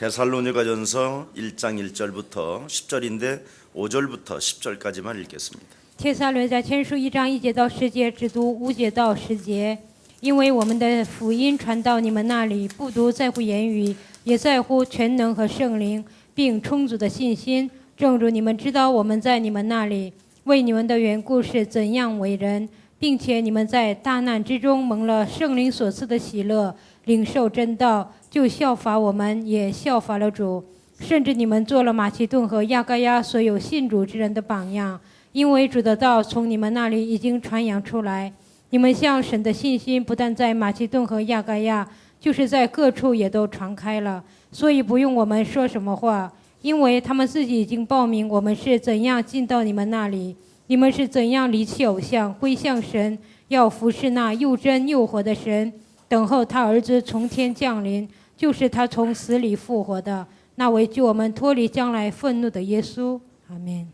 데살로니가전서 1장 1절부터 10절인데 5절부터 10절까지만 읽겠습니다. 帖撒罗尼迦前书1章1节到10节，只读5节到10节。因为我们的福音传到你们那里，不独在乎言语，也在乎全能和圣灵，并充足的信心。正如你们知道，我们在你们那里为你们的缘故是怎样为人，并且你们在大难之中蒙了圣灵所赐的喜乐，领受真道，就效法我们，也效法了主。甚至你们做了马其顿和亚该亚所有信主之人的榜样，因为主的道从你们那里已经传扬出来。你们向神的信心不但在马其顿和亚该亚，就是在各处也都传开了。所以不用我们说什么话，因为他们自己已经报明我们是怎样进到你们那里，你们是怎样离弃偶像，归向神，要服侍那又真又活的神，等候他儿子从天降临，就是他从死里复活的，那为救我们脱离将来愤怒的耶稣。阿们。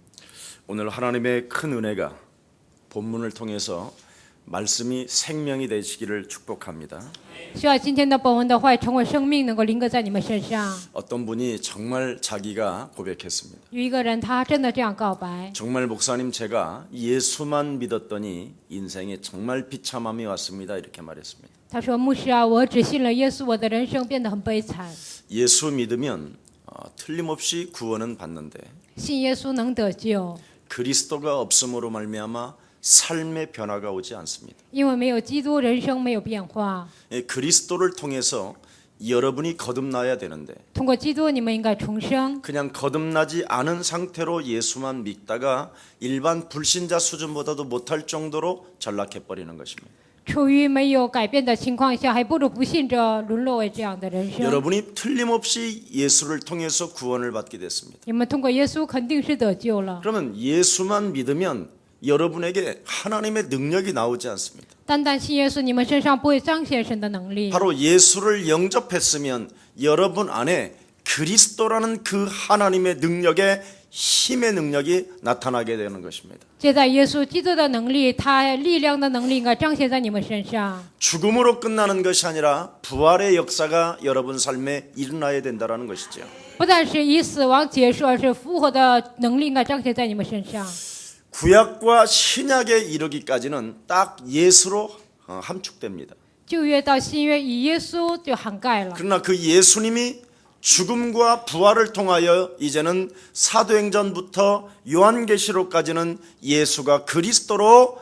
오늘 하나님의 큰 은혜가 본문을 통해서 말씀이 생명이 되시기를 축복합니다. 希望今天的本文的话成为生命，能够临格在你们身上。 어떤 분이 정말 자기가 고백했습니다. 有一个人，他真的这样告白： 정말 목사님 제가 예수만 믿었더니 인생에 정말 비참함이 왔습니다. 이렇게 말했습니다. 他说，牧师啊，我只信了耶稣，我的人生变得很悲惨。 예수 믿으면 틀림없이 구원은 받는데 信耶稣能得救， 그리스도가 없음으로 말미암아 삶의 변화가 오지 않습니다. 因为没有基督，人生没有变化。 그리스도를 통해서 여러분이 거듭나야 되는데 通过基督，你们应该重生。 그냥 거듭나지 않은 상태로 예수만 믿다가 일반 불신자 수준보다도 못할 정도로 전락해 버리는 것입니다. 处于没有改变的情况下，还不如不信者沦落为这样的人生。 여러분이 틀림없이 예수를 통해서 구원을 받게 됐습니다. 你们通过耶稣肯定是得救了。 그러면 예수만 믿으면 여러분에게 하나님의 능력이 나오지 않습니다. 单单信耶稣，你们身上不会彰显神的能力。 바로 예수를 영접했으면 여러분 안에 그리스도라는 그 하나님의 능력의 힘의 능력이 나타나게 되는 것입니다. 接在耶稣基督的能力，他力量的能力应该彰显在你们身上。 죽음으로 끝나는 것이 아니라 부활의 역사가 여러분 삶에 일어나야 된다는 것이죠. 不但是以死亡结束，而是复活的能力应该彰显在你们身上。 구약과 신약에 이르기까지는 딱 예수로 함축됩니다. 旧约到新约以耶稣就涵盖了。 그러나 그 예수님이 죽음과 부활을 통하여 이제는 사도행전부터 요한계시록까지는 예수가 그리스도로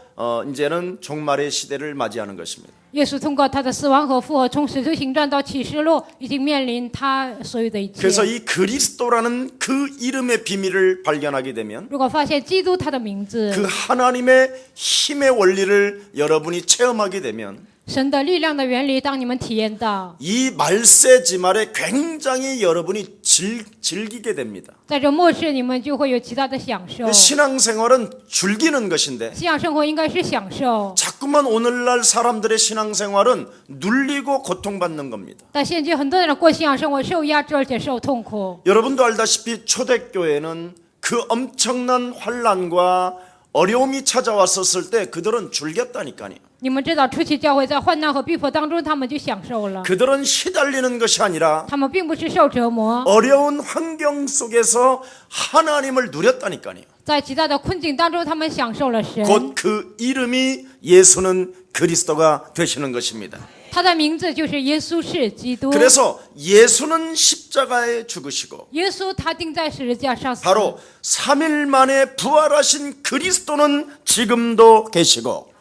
이제는 종말의 시대를 맞이하는 것입니다. 耶稣通过他的死亡和复活，从使徒行传到启示录，已经面临他所有的一切。 그래서 이 그리스도라는 그 이름의 비밀을 발견하게 되면 如果发现基督他的名字， 그 하나님의 힘의 원리를 여러분이 체험하게 되면 神的力量的原理，当你们体验到， 이 말세지말에 굉장히 여러분이 즐기게 됩니다. 在这末世，你们就会有极大的享受。 신앙생활은 즐기는 것인데 信仰生活应该是享受， 자꾸만 오늘날 사람들의 신앙생활은 눌리고 고통받는 겁니다. 但现今很多人过信仰生活受压制，而且受痛苦。 여러분도 알다시피 초대교회는 그 엄청난 환난과 어려움이 찾아왔었을 때 그들은 즐겼다니까요. 你们知道，初期教会在患难和逼迫当中，他们就享受了。 그들은 시달리는 것이 아니라 他们并不是受折磨， 어려운 환경 속에서 하나님을 누렸다니까요. 在极大的困境当中，他们享受了神。 곧 그 이름이 예수는 그리스도가 되시는 것입니다. 他的名字就是耶稣是基督。 그래서 예수는 십자가에 죽으시고 耶稣他钉在十字架上死， 바로 3일 만에 부활하신 그리스도는 지금도 계시고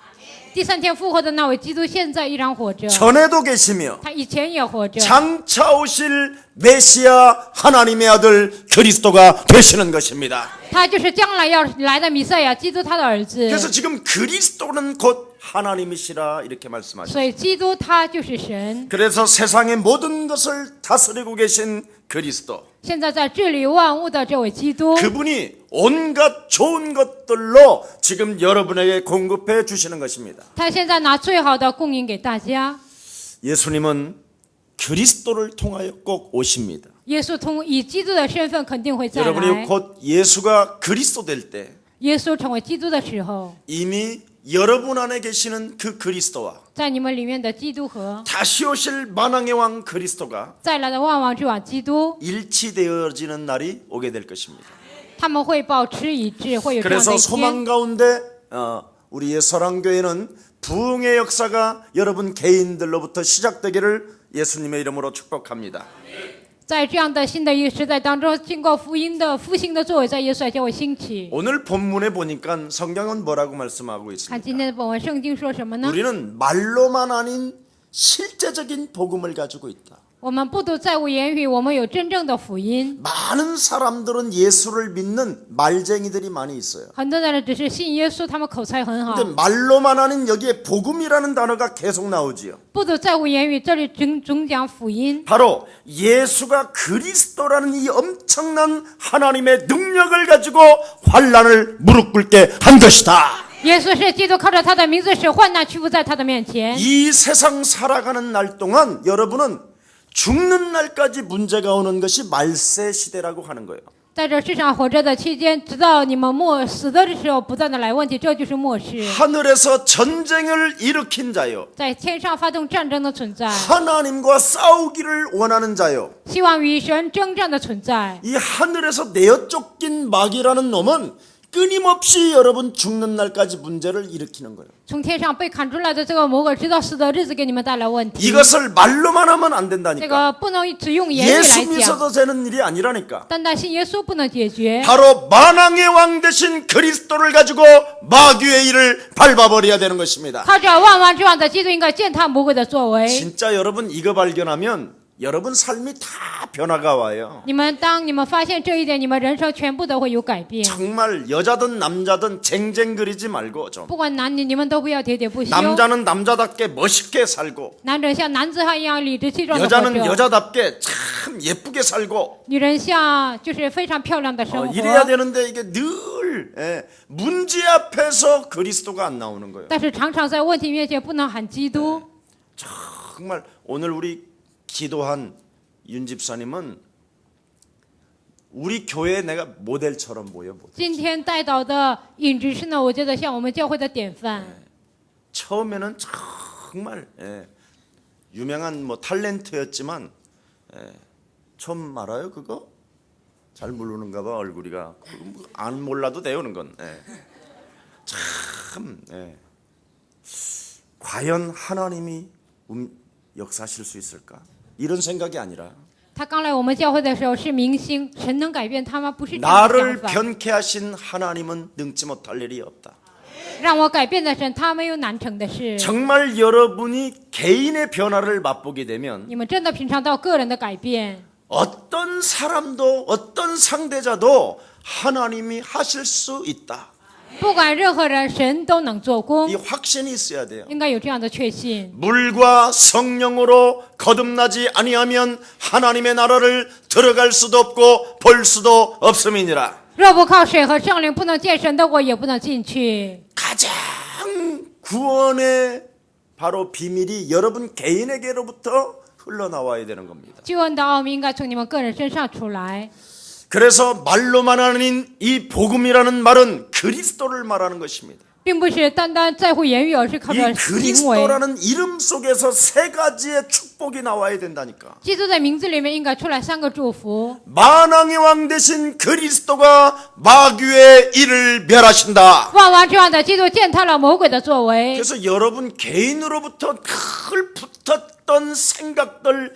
第三天复活的那位基督现在依然活着， 전에도 계시며 他以前也活着。 장차 오실 메시아 하나님의 아들 그리스도가 되시는 것입니다. 他就是将来要来的弥赛亚，基督他的儿子。 그래서 지금 그리스도는 곧 하나님이시라 이렇게 말씀하셨습니다. 所以基督他就是神， 그래서 세상의 모든 것을 다스리고 계신 그리스도 现在在治理万物的这位基督， 그분이 온갖 좋은 것들로 지금 여러분에게 공급해 주시는 것입니다. 他现在拿最好的供应给大家。 예수님은 그리스도를 통하여 꼭 오십니다. 耶稣以基督的身份肯定会再 여러분이 来。 곧 예수가 그리스도 될 때 耶稣成为基督的时候， 이미 여러분 안에 계시는 그 그리스도와 在你们里面的基督和 다시 오실 만왕의 왕 그리스도가 再来的万王之王基督， 일치되어지는 날이 오게 될 것입니다. 他们会保持一致，会有这样的 그래서 一天。 소망 가운데 우리의 서랑교회는 부흥의 역사가 여러분 개인들로부터 시작되기를 예수님의 이름으로 축복합니다. 在这样的新的一个时代当中，经过福音的复兴的作为，在耶稣来教会兴起。 오늘 본문에 보니까 성경은 뭐라고 말씀하고 看 있습니까? 今天的本文，圣经说什么呢？ 우리는 말로만 아닌 실제적인 복음을 가지고 있다. 我们不独在乎言语，我们有真正的福音。 많은 사람들은 예수를 믿는 말쟁이들이 많이 있어요. 很多的人只是信耶稣，他们口才很好， 근데 말로만 하는 여기에 복음이라는 단어가 계속 나오지요. 不独在乎言语，这里总讲福音。 바로 예수가 그리스도라는 이 엄청난 하나님의 능력을 가지고 환난을 무릎 꿇게 한 것이다. 耶稣是基督，靠着他的名字使患难屈服在他的面前。 이 세상 살아가는 날 동안 여러분은 죽는 날까지 문제가 오는 것이 말세 시대라고 하는 거예요. 在这世上活着的期间，直到你们死的时候，不断的来问题，这就是末世。 하늘에서 전쟁을 일으킨 자요. 在天上发动战争的存在， 하나님과 싸우기를 원하는 자요. 希望与神征战的存在。 이 하늘에서 내어 쫓긴 마귀라는 놈은 끊임없이 여러분 죽는 날까지 문제를 일으키는 거예요. 从天上被砍出来的这个魔鬼，直到死的日子给你们带来问题。 이것을 말로만 하면 안 这 된다니까. 个不能只用言语来 예수 讲， 믿어도 되는 일이 아니라니까. 单单信耶稣不能解决。 바로 만왕의 왕 되신 그리스도를 가지고 마귀의 일을 밟아버려야 되는 것입니다. 靠着万王之王的基督，应该践踏魔鬼的作为。 진짜 여러분 이거 발견하면 여러분 삶이 다 변화가 와요. 当你们发现这一点，你们人生全部都会有改变。 정말 여자든 남자든 쟁쟁거리지 말고 좀 不管男女，你们都不要喋喋不休。 남자는 남자답게 멋있게 살고 男人像男子汉一样理直气壮的活 여자는 着， 여자답게 참 예쁘게 살고 女人像就是非常漂亮的生活。 이래야 되는데 이게 늘 문제 앞에서 그리스도가 안 나오는 거예요. 但是常常在问题面前不能喊基督。 정말 오늘 우리 기도한 윤 집사님은 우리 교회에 내가 모델처럼 보여. 모델. 今天带导的尹执事呢，我觉得像我们教会的典范。 처음에는 정말 유명한 뭐 탤런트였지만 처음 알아요 그거? 잘 모르는가 봐 얼굴이가. 안 몰라도 돼요는 건. 참 과연 하나님이 역사하실 수 있을까? 이런 생각이 아니라 他刚来我们教会的时候是明星，神能改变他吗？不是这样的 나를 想法。 변케 하신 하나님은 능치 못할 일이 없다. 让我改变的神，他没有难成的事。 정말 여러분이 개인의 변화를 맛보게 되면 你们真的品尝到个人的改变， 어떤 사람도 어떤 상대자도 하나님이 하실 수 있다. 不管任何人，神都能做工 이 ， 확신이 있어야 돼요. 应该有这样的确信。 물과 성령으로 거듭나지 아니하면 하나님의 나라를 들어갈 수도 없고 볼 수도 없음이니라. 若不靠水和圣灵，不能见神的国，也不能进去。 가장 구원의 바로 비밀이 여러분 개인에게로부터 흘러나와야 되는 겁니다. 救恩的奥秘应该从你们个人身上出来。 그래서 말로만 하는 이 복음이라는 말은 그리스도를 말하는 것입니다. 并不是单单在乎言语，而是靠 이 着行为。 그리스도라는 이름 속에서 세 가지의 축복이 나와야 된다니까. 基督在名字里面应该出来三个祝福。 만왕의 왕 되신 그리스도가 마귀의 일을 멸하신다. 万王之王的基督践踏了魔鬼的作为。 그래서 여러분 개인으로부터 늘 붙었던 생각들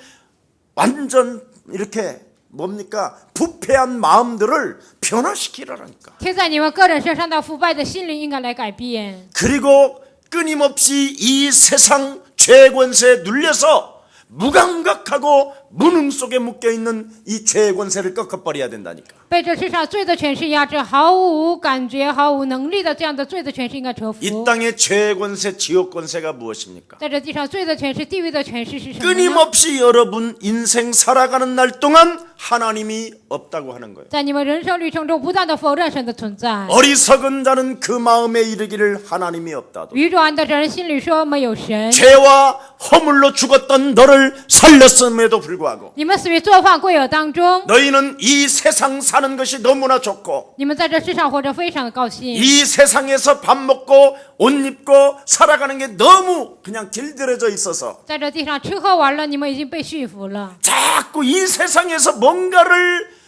완전 이렇게 뭡니까? 부패한 마음들을 변화시키라니까. 贴在你们个人身上的腐败的心灵应该来改变。 그리고 끊임없이 이 세상 죄의 권세에 눌려서 무감각하고 무능 속에 묶여있는 이 죄의 권세를 꺾어버려야 된다니까. 被这世上罪的权势压制，毫无感觉、毫无能力的这样的罪的权势应该折服。 이 땅의 죄의 권세, 지옥 권세가 무엇입니까? 在这地上，罪的权势、地狱的权势是什么呢？ 끊임없이 여러분 인생 살아가는 날 동안 하나님이 없다고 하는 거예요. 在你们人生旅程中不断的否认神的存在。 어리석은 자는 그 마음에 이르기를 하나님이 없다도. 愚拙的人心里说没有神， 죄와 허물로 죽었던 너를 살렸음에도 불구하고 불구하고 你们死于做饭归有当中， 너희는 이 세상 사는 것이 너무나 좋고 你们在这世上活着非常的高兴。 이 세상에서 밥 먹고 옷 입고 살아가는 게 너무 그냥 길들여져 있어서 在这地上吃喝玩乐，你们已经被驯服了。 자꾸 이 세상에서 뭔가를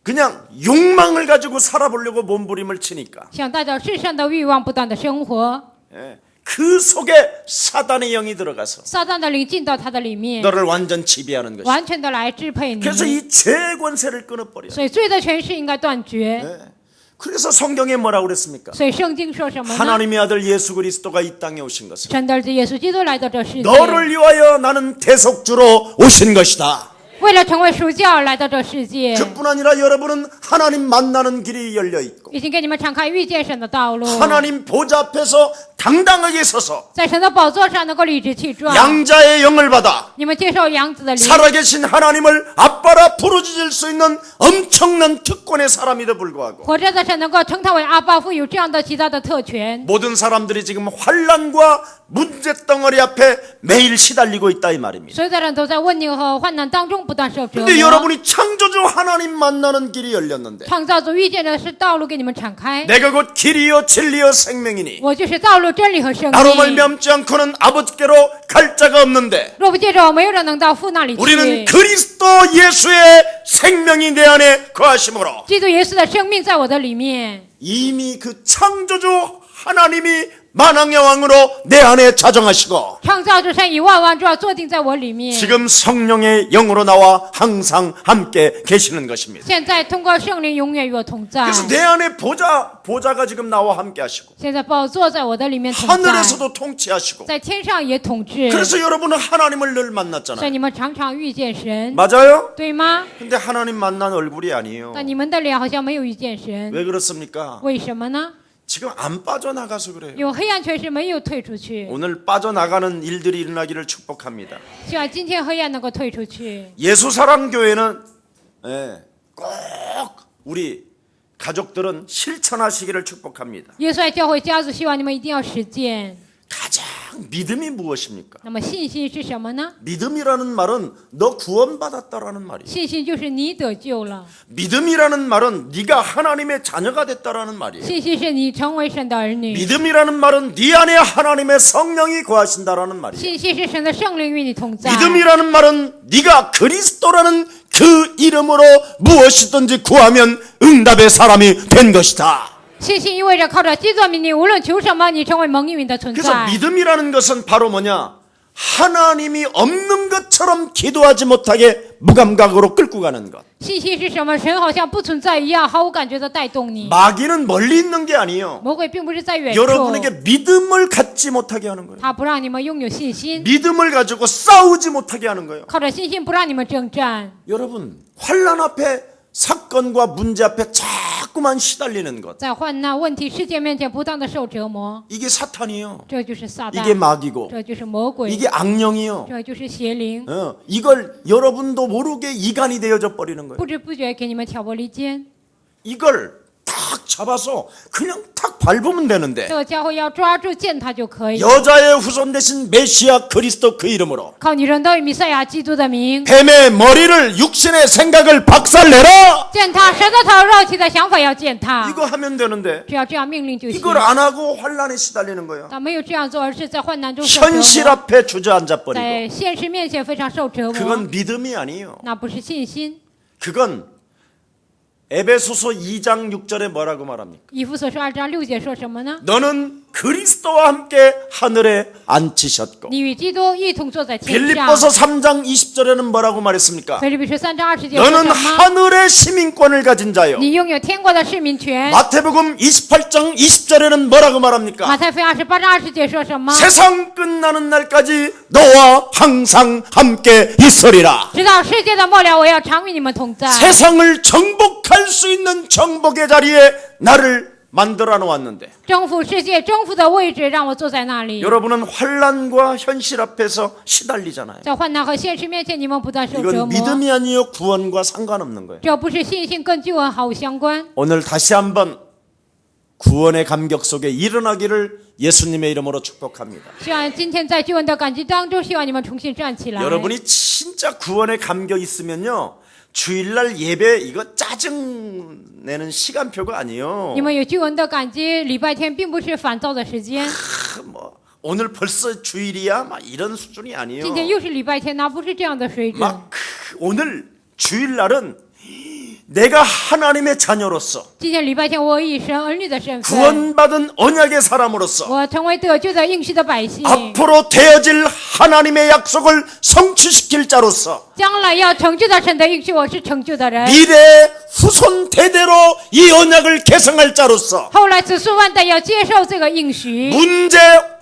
그냥 욕망을 가지고 살아보려고 몸부림을 치니까 想带着世上的欲望不断的生活， 그 속에 사단의 영이 들어가서 撒旦的灵进到他的里面， 너를 완전 지배하는 것이다. 完全的来支配你。 그래서 이 죄의 권세를 끊어버려. 所以罪的权势应该断绝。 그래서 성경에 뭐라고 그랬습니까? 所以圣经说什么呢？ 하나님의 아들 예수 그리스도가 이 땅에 오신 것은 神的儿子耶稣基督来到这世界， 너를 위하여 나는 대속주로 오신 것이다. 为了成为赎价而来到这世界， 그뿐 아니라 여러분은 하나님 만나는 길이 열려 있고 已经给你们敞开遇见神的道路， 하나님 보좌 앞에서 당당하게 서서 在神的宝座上能够理直气壮。 양자의 영을 받아 你们接受养子的灵， 살아계신 하나님을 아빠라 부르짖을 수 있는 엄청난 특권의 사람에도 불구하고 活着的神能够称他为阿爸父，有这样的极大的特权。 모든 사람들이 지금 환난과 문제덩어리 앞에 매일 시달리고 있다 이 말입니다. 所有的人都在问题和患难当中不断受折 근데 磨。 여러분이 창조주 하나님 만나는 길이 열렸는데 创造主遇见的是道路给你们敞开， 내가 곧 길이요 진리요 생명이니 我就是道路、真理和生 나로 命。 말미암지 않고는 아버지께로 갈 자가 없는데 若不借着我，没有人能到父那里 우리는 去。 그리스도 예수의 생명이 내 안에 거하심으로 基督耶稣的生命在我的里面， 이미 그 창조주 하나님이 만왕의 왕으로 내 안에 자정하시고 创造主神以万王之王坐定在我里面。 지금 성령의 영으로 나와 항상 함께 계시는 것입니다. 现在通过圣灵永远与我同在。 그래서 내 안에 보좌가 지금 나와 함께 하시고 现在宝座在我的里面同在， 하늘에서도 통치하시고 在天上也统治。 그래서 여러분은 하나님을 늘 所以 만났잖아요. 你们常常遇见神， 맞아요? 对吗？ 근데 하나님 만난 얼굴이 아니에요. 但你们的脸好像没有遇见神， 왜 그렇습니까? 为什么呢？ 지금 안 빠져나가서 그래요. 有黑暗权势没有退出去。 오늘 빠져나가는 일들이 일어나기를 축복합니다. 希望今天黑暗能够退出去。 예수사랑교회는 꼭 우리 가족들은 실천하시기를 축복합니다. 耶稣爱教会家族，希望你们一定要实践。 가장 믿음이 무엇입니까? 那么信心是什么呢？ 믿음이라는 말은 너 구원받았다라는 말이에요. 信心就是你得救了， 믿음이라는 말은 네가 하나님의 자녀가 됐다라는 말이에요. 信心是你成为神的儿女， 믿음이라는 말은 네 안에 하나님의 성령이 거하신다라는 말이에요. 信心是神的圣灵与你同在。 믿음이라는 말은 네가 그리스도라는 그 이름으로 무엇이든지 구하면 응답의 사람이 된 것이다. 信心意味着靠着基督的名义，无论求什么，你成为蒙应允的存 그래서 在。 믿음이라는 것은 바로 뭐냐? 하나님이 없는 것처럼 기도하지 못하게 무감각으로 끌고 가는 것. 信心是什么？神好像不存在一样，毫无感觉的带动你。 마귀는 멀리 있는 게 아니에요. 魔鬼并不是在远处， 여러분에게 믿음을 갖지 못하게 하는 거예요. 他不让你们拥有信心， 믿음을 가지고 싸우지 못하게 하는 거예요. 靠着信心不让你们征战。 여러분, 환난 앞에 사건과 문제 앞에 자꾸만 시달리는 것. 在患难、问题、世界面前不断的受折磨， 이게 사탄이에요. 这就是撒 이게 旦， 마귀고 这就是魔鬼， 이게 악령이요. 这就是邪灵， 이걸 여러분도 모르게 이간이 되어져 버리는 거예요. 不知不觉给你们挑拨离间。 이걸 탁 잡아서 그냥 탁 밟으면 되는데 这个教会要抓住践踏就可以， 여자의 후손 대신 메시아 그리스도 그 이름으로 靠女人的弥赛亚基督的名， 뱀의 머리를 육신의 생각을 박살내라. 践踏神的头，肉体的想法要践踏。 이거 하면 되는데 只要这样命令就行。 이걸 안 하고 환란에 시달리는 거예요. 但没有这样做，而是在患难中受折 현실 磨， 앞에 주저앉아 버리고 在现实面前非常受折磨。 그건 믿음이 아니에요. 那不是信心。 그건 에베소서 2장 6절에 뭐라고 말합니까? 以弗所书2章6节说什么呢？ 너는 그리스도와 함께 하늘에 앉히셨고 你与基督一同坐在天上。 빌립보서 3장 20절에는 뭐라고 말했습니까? 腓立比书3章20节说 너는 什么？ 하늘의 시민권을 가진 자요. 你拥有天国的市民权。 마태복음 28장 20절에는 뭐라고 말합니까? 马太福音28章20节说什么？ 세상 끝나는 날까지 너와 항상 함께 있으리라. 直到世界的末了，我要常与你们同在。 세상을 정복할 수 있는 정복의 자리에 나를 만들어 놓았는데 征服世界，征服的位置让我坐在那里。 여러분은 환란과 현실 앞에서 시달리잖아요. 在患难和现实面前，你们不断受折 이건 磨。 믿음이 아니요 구원과 상관없는 거예요. 这不是信心跟救恩毫无相关。 오늘 다시 한번 구원의 감격 속에 일어나기를 예수님의 이름으로 축복합니다. 希望今天在救恩的感激当中，希望你们重新站起来。 여러분이 진짜 구원의 감격 있으면요, 주일날 예배 이거 짜증 내는 시간표가 아니에요. 你们有救恩的感激，礼拜天并不是烦躁的时间。 뭐 오늘 벌써 주일이야? 막 이런 수준이 아니에요. 今天又是礼拜天，那不是这样的水准。 막 오늘 주일날은 내가 하나님의 자녀로서 今天礼拜天，我以神儿女的身份， 구원받은 언약의 사람으로서 我成为得救的应许的百姓， 앞으로 되어질 하나님의 약속을 성취시킬 자로서 将来要成就的神的应许，我是成就的人。 미래 후손 대대로 이 언약을 계승할 자로서 后来子孙万代要接受这个应许，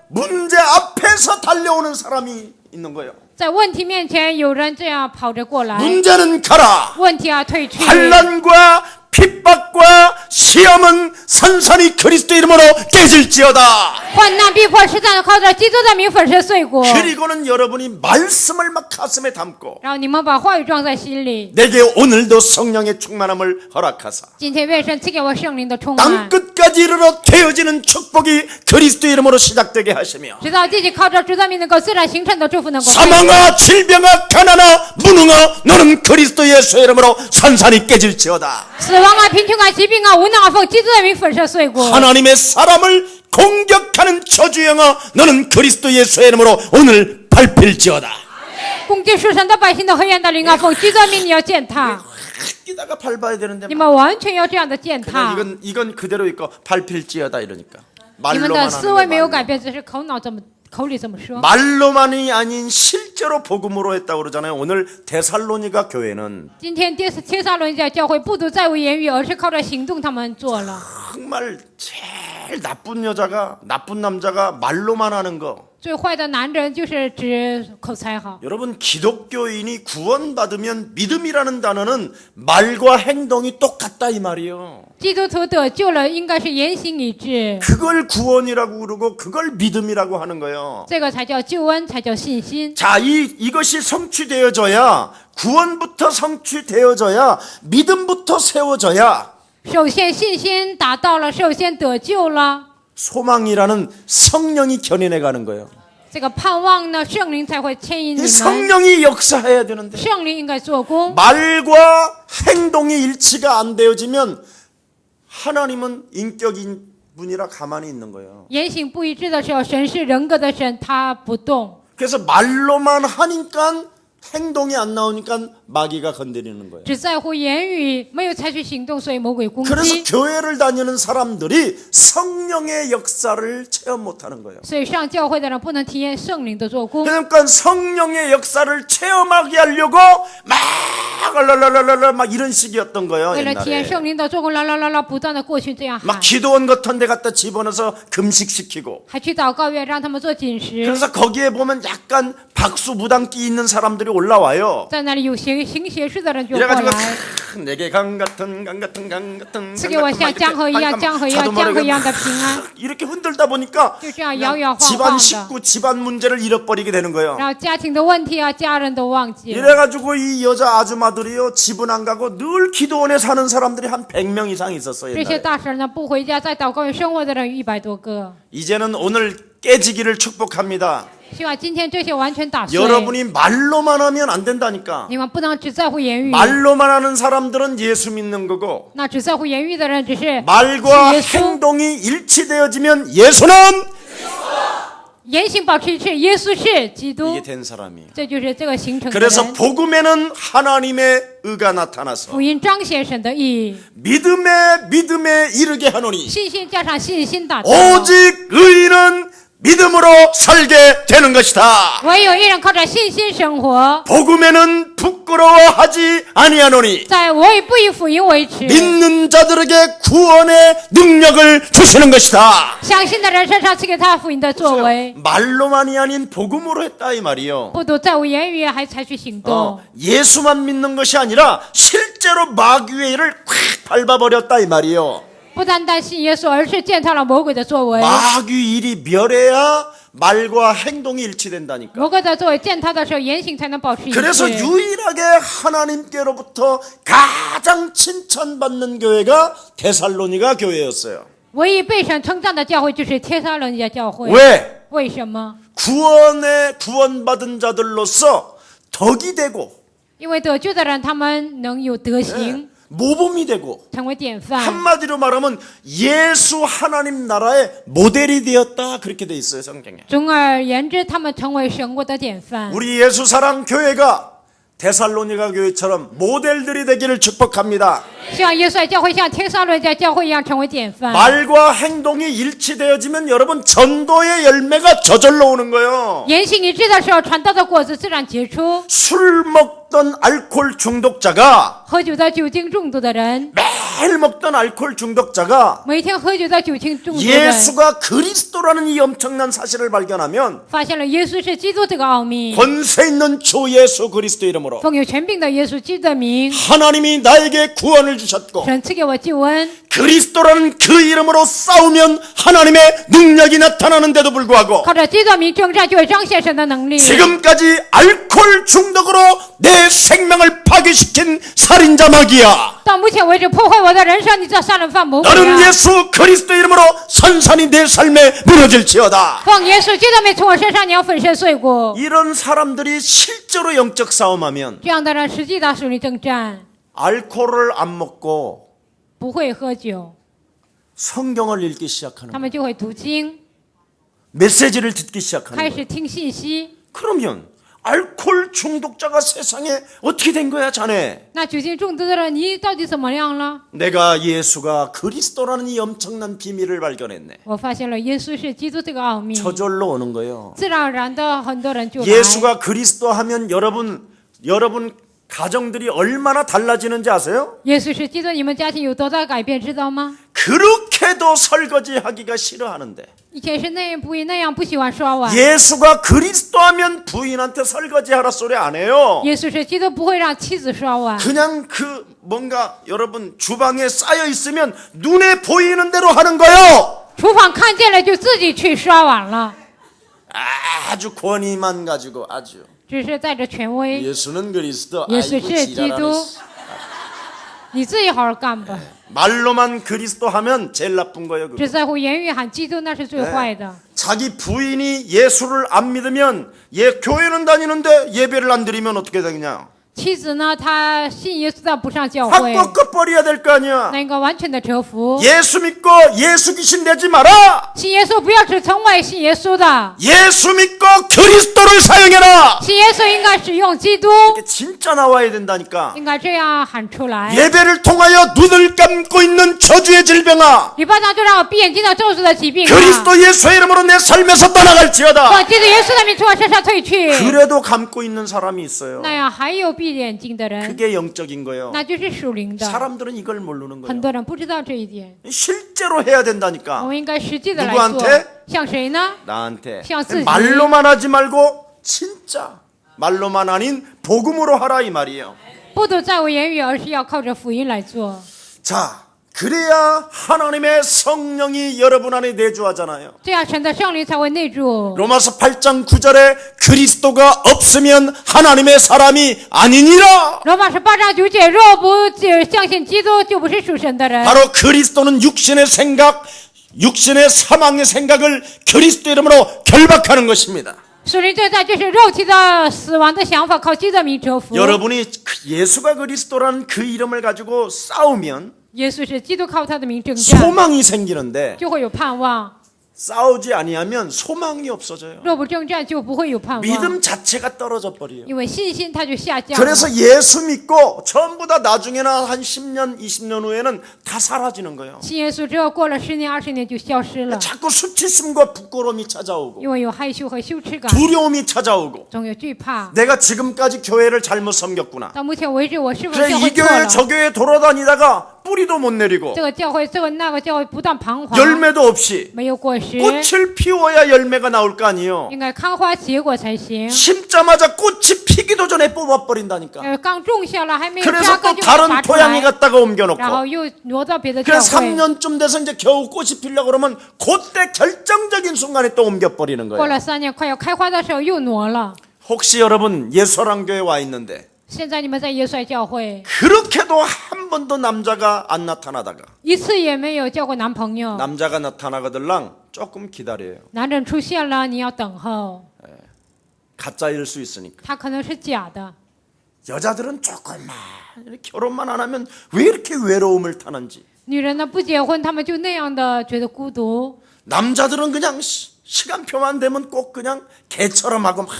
문제 앞에서 달려오는 사람이 있는 거예요. 在问题面前，有人这样跑着过来， 문제는 가라. 问题要退去。 환난과 핍박과 시험은 산산이 그리스도 이름으로 깨질지어다. 患难逼迫是在靠着基督的名粉身碎骨， 그리고는 여러분이 말씀을 막 가슴에 담고 然后你们把话语装在心里。 내게 오늘도 성령의 충만함을 허락하사 今天愿神赐给我圣灵的充 땅 满， 끝까지 이르러 되어지는 축복이 그리스도 이름으로 시작되게 하시며 直到自己靠着主的名能够自然形成的祝福能够。 사망아 질병아 가난아 무능아 너는 그리스도 예수의 이름으로 산산이 깨질지어다. 死亡啊、贫穷啊、疾病啊、无能啊，奉基督的名粉身碎骨。 하나님의 사람을 공격하는 저주영아 너는 그리스도 예수의 이름으로 오늘 밟힐지어다. 攻击属神的百姓的黑暗的灵啊，奉基督的名你要践踏， 끼다가 밟아야 되는데 你们完全要这样的践踏。 이건 그대로 있고 밟힐지어다 이러니까 你们的 말로만 思维 하는 没有 거 改变，只是口里这么说。 말로만이 아닌 실제로 복음으로 했다고 그러잖아요. 오늘 데살로니가 교회는 今天帖撒罗尼迦教会不独在为言语，而是靠着行动他们做了。 정말 제일 나쁜 여자가 나쁜 남자가 말로만 하는 거. 最坏的男人就是指口才好。 여러분 기독교인이 구원받으면 믿음이라는 단어는 말과 행동이 똑같다 이 말이에요. 基督徒得救了，应该是言行一致， 그걸 구원이라고 그러고 그걸 믿음이라고 하는 거예요. 这个才叫救恩，才叫信心。 자, 이것이 성취되어져야 구원부터 성취되어져야 믿음부터 세워져야 首先信心达到了，首先得救了， 소망이라는 성령이 견인해 가는 거예요. 这个盼望呢，圣灵才会牵引你 이 们。 성령이 역사해야 되는데 圣灵应该做工， 말과 행동이 일치가 안 되어지면 하나님은 인격인 분이라 가만히 있는 거예요. 言行不一致的时候，神是人格的神，他不动。 그래서 말로만 하니까 행동이 안 나오니까 마귀가 건드리는 거예요. 只在乎言语，没有采取行动，所以魔鬼攻 그래서 击。 교회를 다니는 사람들이 성령의 역사를 체험 못하는 거예요. 所以上教会的人不能体验圣灵的做工。 그러니까 성령의 역사를 체험하게 하려고 막 이런 식이었던 거예요. 为了体验 옛날에 圣灵的做工，不断的过去这样喊 막 ， 기도원 같은 데 갖다 집어넣어서 금식시키고 还去祷告院让他们做禁食， 그래서 거기에 보면 약간 박수 무당기 있는 사람들이 올라와요. 在那里有行邪术的人就过 이래가지고 来， 내게 강 같은 赐给我像江河一样的平安， 이렇게 흔들다 보니까 就这样摇摇晃 집안 晃的， 식구 집안 문제를 잃어버리게 되는 거예요. 然后家庭的问题啊，家人都忘记了。 이래가지고 이 여자 아줌마들이요 집은 안 가고 늘 기도원에 사는 사람들이 한 100명 이상 있었어요. 这些 옛날에. 大婶呢不回家，在祷告院生活的人有100多个。 이제는 오늘 깨지기를 축복합니다. 希望今天这些完全打碎。 여러분이 말로만 하면 안 된다니까. 你们不能只在乎言语， 말로만 하는 사람들은 예수 믿는 거고 那只在乎言语的人只是 말과 信耶稣， 행동이 일치되어지면 예수는 言行保持一致，耶稣是基督 이게 ， 된 사람이에요. 这就是这个形成的 그래서 人。 복음에는 하나님의 의가 나타나서 福音彰显神的义， 믿음에 이르게 하노니 信心加上信心打造， 오직 의인은 믿음으로 살게 되는 것이다. 唯有一人靠着信心生活， 복음에는 부끄러워하지 아니하노니 在我也不以福音为耻。 믿는 자들에게 구원의 능력을 주시는 것이다. 相信的人身上赐给他福音的作为， 말로만이 아닌 복음으로 했다 이 말이요. 不独在乎言语，还采取行动。 예수만 믿는 것이 아니라 실제로 마귀의 일을 콱 밟아버렸다 이 말이요. 不单单信耶稣，而是践踏了魔鬼的作为。 마귀 일이 멸해야 말과 행동이 일치된다니까. 魔鬼的作为践踏的时候，言行才能保持一致。 그래서 유일하게 하나님께로부터 가장 칭찬받는 교회가 데살로니가 교회였어요. 唯一被神称赞的教会就是帖撒罗尼迦教会。 왜? 为什么？ 구원받은 자들로서 덕이 되고 因为得救的人，他们能有德行， 모범이 되고 成为典范。 한마디로 말하면 예수 하나님 나라의 모델이 되었다 그렇게 돼 있어요 성경에. 总而言之，他们成为神国的典范。 우리 예수사랑 교회가 데살로니가 교회처럼 모델들이 되기를 축복합니다. 希望耶稣爱教会像帖撒罗尼迦教会一样成为典范。 말과 행동이 일치되어지면 여러분 전도의 열매가 저절로 오는 거예요. 言行一致的时候，传道的果子自然结出。 술 먹던 알코올 중독자가 喝酒的酒精中毒的人， 매일 먹던 알코올 중독자가 每天喝酒的酒精中毒的人， 예수가 그리스도라는 이 엄청난 사실을 발견하면 发现了耶稣是基督这个奥秘。 권세 있는 주 예수 그리스도 이름으로 奉有权柄的耶稣基督的名， 하나님이 나에게 구원을 주셨고 神赐给我救恩。 그리스도라는 그 이름으로 싸우면 하나님의 능력이 나타나는데도 불구하고 靠着基督的名征战，就会彰显神的能力。 지금까지 알코올 중독으로 내 생명을 파괴시킨 살인자 마귀야. 到目前为止破坏我的人生，你这杀人犯魔鬼 너는 啊！ 예수 그리스도 이름으로 산산이 내 삶에 무너질지어다. 奉耶稣基督的名从我身上，你要粉身碎骨。 이런 사람들이 실제로 영적 싸움하면 这样的人实际打属灵征战， 알코올을 안 먹고 不会喝酒， 성경을 읽기 시작하는 他 거예요. 们就会读经， 메시지를 듣기 시작하는 开 거예요. 始听信息。 그러면 알코올 중독자가 세상에 어떻게 된 거야 자네? 那酒精中毒的人，你到底怎么样了？ 내가 예수가 그리스도라는 이 엄청난 비밀을 발견했네. 我发现了耶稣是基督这个奥秘， 저절로 오는 거예요. 自然而然的很多人就来。 예수가 그리스도 하면 여러분 가정들이 얼마나 달라지는지 아세요? 耶稣是基督，你们家庭有多大改变，知道吗？ 그렇게도 설거지하기가 싫어하는데 以前是那样不喜欢刷碗。 예수가 그리스도 하면 부인한테 설거지하라 소리 안 해요. 耶稣是基督，不会让妻子刷碗。 그냥 그 뭔가 여러분 주방에 쌓여 있으면 눈에 보이는 대로 하는 거예요. 厨房看见了就自己去刷碗了， 아주 권위만 가지고 아주 只是带着权威。 예수는 그리스도. 예수 아이고, 是基 지랄하네. 督，你自己好好干吧。 말로만 그리스도 하면 제일 나쁜 거예요. 그거. 只在乎言语喊基督，那是最坏的。 자기 부인이 예수를 안 믿으면 교회는 다니는데 예배를 안 드리면 어떻게 되냐? 妻子呢，她信耶稣，但不上教会， 확 꺾어버려야 될 거 아니야. 那应该完全的折服。 예수 믿고 예수 귀신 내지 마라. 信耶稣不要只从外信耶稣的， 예수 믿고 그리스도를 사용해라. 信耶稣应该使用基督， 이게 진짜 나와야 된다니까. 应该这样喊出来。 예배를 통하여 눈을 감고 있는 저주의 질병아, 礼拜上就让我闭眼睛的咒诅的疾病啊， 그리스도 예수의 이름으로 내 삶에서 떠나갈지어다. 我基督耶稣的名从我身上退去。 그래도 감고 있는 사람이 있어요. 那样还有闭眼睛的人， 그게 영적인 거예요. 那就是属灵的。 사람들은 이걸 모르는 很 거예요. 多人不知道这一点， 실제로 해야 我 된다니까. 们应该实际的来 누구한테 做。向谁呢？ 나한테. 向自己。 말로만 하지 말고 진짜 말로만 아닌 복음으로 하라 이 말이에요. 不都在乎言语，而是要靠着福音来做。 자, 그래야 하나님의 성령이 여러분 안에 내주하잖아요. 这样神的圣灵才会内住。 로마서 8장 9절에 그리스도가 없으면 하나님의 사람이 아니니라. 罗马书8章9节，若不相信基督，就不是属神的人。 바로 그리스도는 육신의 생각, 육신의 사망의 생각을 그리스도 이름으로 결박하는 것입니다. 属灵征战就是肉体的死亡的想法，靠基督的名折服。 여러분이 예수가 그리스도라는 그 이름을 가지고 싸우면 耶稣是基督，靠他的名征战， 소망이 생기는데 就会有盼望。 싸우지 아니하면 소망이 없어져요. 若不征战，就不会有盼望。 믿음 자체가 떨어져 버려요. 因为信心它就下降了。 그래서 예수 믿고 전부 다 나중에나 한 10년, 20년 후에는 다 사라지는 거예요. 信耶稣之后，过了10年、20年就消失了， 자꾸 수치심과 부끄러움이 찾아오고 因为有害羞和羞耻感， 두려움이 찾아오고 总有惧怕。 내가 지금까지 교회를 잘못 섬겼구나. 到目前为止，我是否 그래 教 이 会错 교회 了？ 저 교회 돌아다니다가 뿌리도 못 내리고 这个教会，那个教会不断彷徨， 열매도 없이 没有果实， 꽃을 피워야 열매가 나올 거 아니에요. 应该开花结果才行。 심자마자 꽃이 피기도 전에 뽑아버린다니까. 刚种下了，还没有 그래서 扎根 또 就把它 다른 拔出 토양에 来， 갖다가 옮겨놓고 然后又挪到别的教 그래서 会。 3년쯤 돼서 이제 겨우 꽃이 피려고 그러면 그때 결정적인 순간에 또 옮겨버리는 过 거예요. 了3年，快要开花的时候又挪了。 혹시 여러분 예수랑 교회 와 있는데 现在你们在耶稣教会 그렇게도 한 번도 남자가 안 나타나다가 一次也没有交过男朋友， 남자가 나타나거들랑 조금 기다려요. 男人出现了，你要等候， 가짜일 수 있으니까. 他可能是假的。 여자들은 조금만 결혼만 안 하면 왜 이렇게 외로움을 타는지. 女人呢不结婚，他们就那样的觉得孤独。 남자들은 그냥 시간표만 되면 꼭 그냥 개처럼 하고 막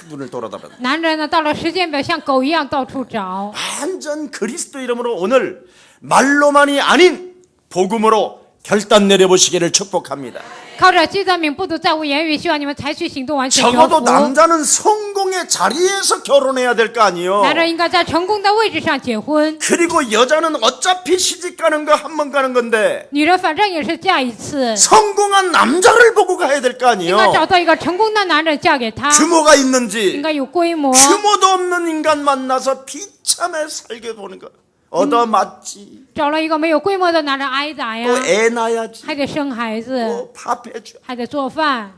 눈을 돌아다녀. 男人呢到了时间表像狗一样到处找。 완전 그리스도 이름으로 오늘 말로만이 아닌 복음으로 결단 내려보시기를 축복합니다. 靠着基督名不独在乎言语，希望你们采取行动，完全折 적어도 服。 남자는 성공의 자리에서 결혼해야 될 거 아니에요. 男人应该在成功的位置上结婚， 그리고 여자는 어차피 시집 가는 거 한 번 가는 건데 女人反正也是嫁一次， 성공한 남자를 보고 가야 될 거 应 아니에요. 该找到一个成功的男人嫁给他， 규모가 应 있는지 该有规模。 규모도 없는 인간 만나서 비참해 살게 보는 거 얻어맞지. 找了一个没有规模的男人挨打呀， 또 애 낳아야지. 还得生孩子， 또 밥해줘. 还得做饭。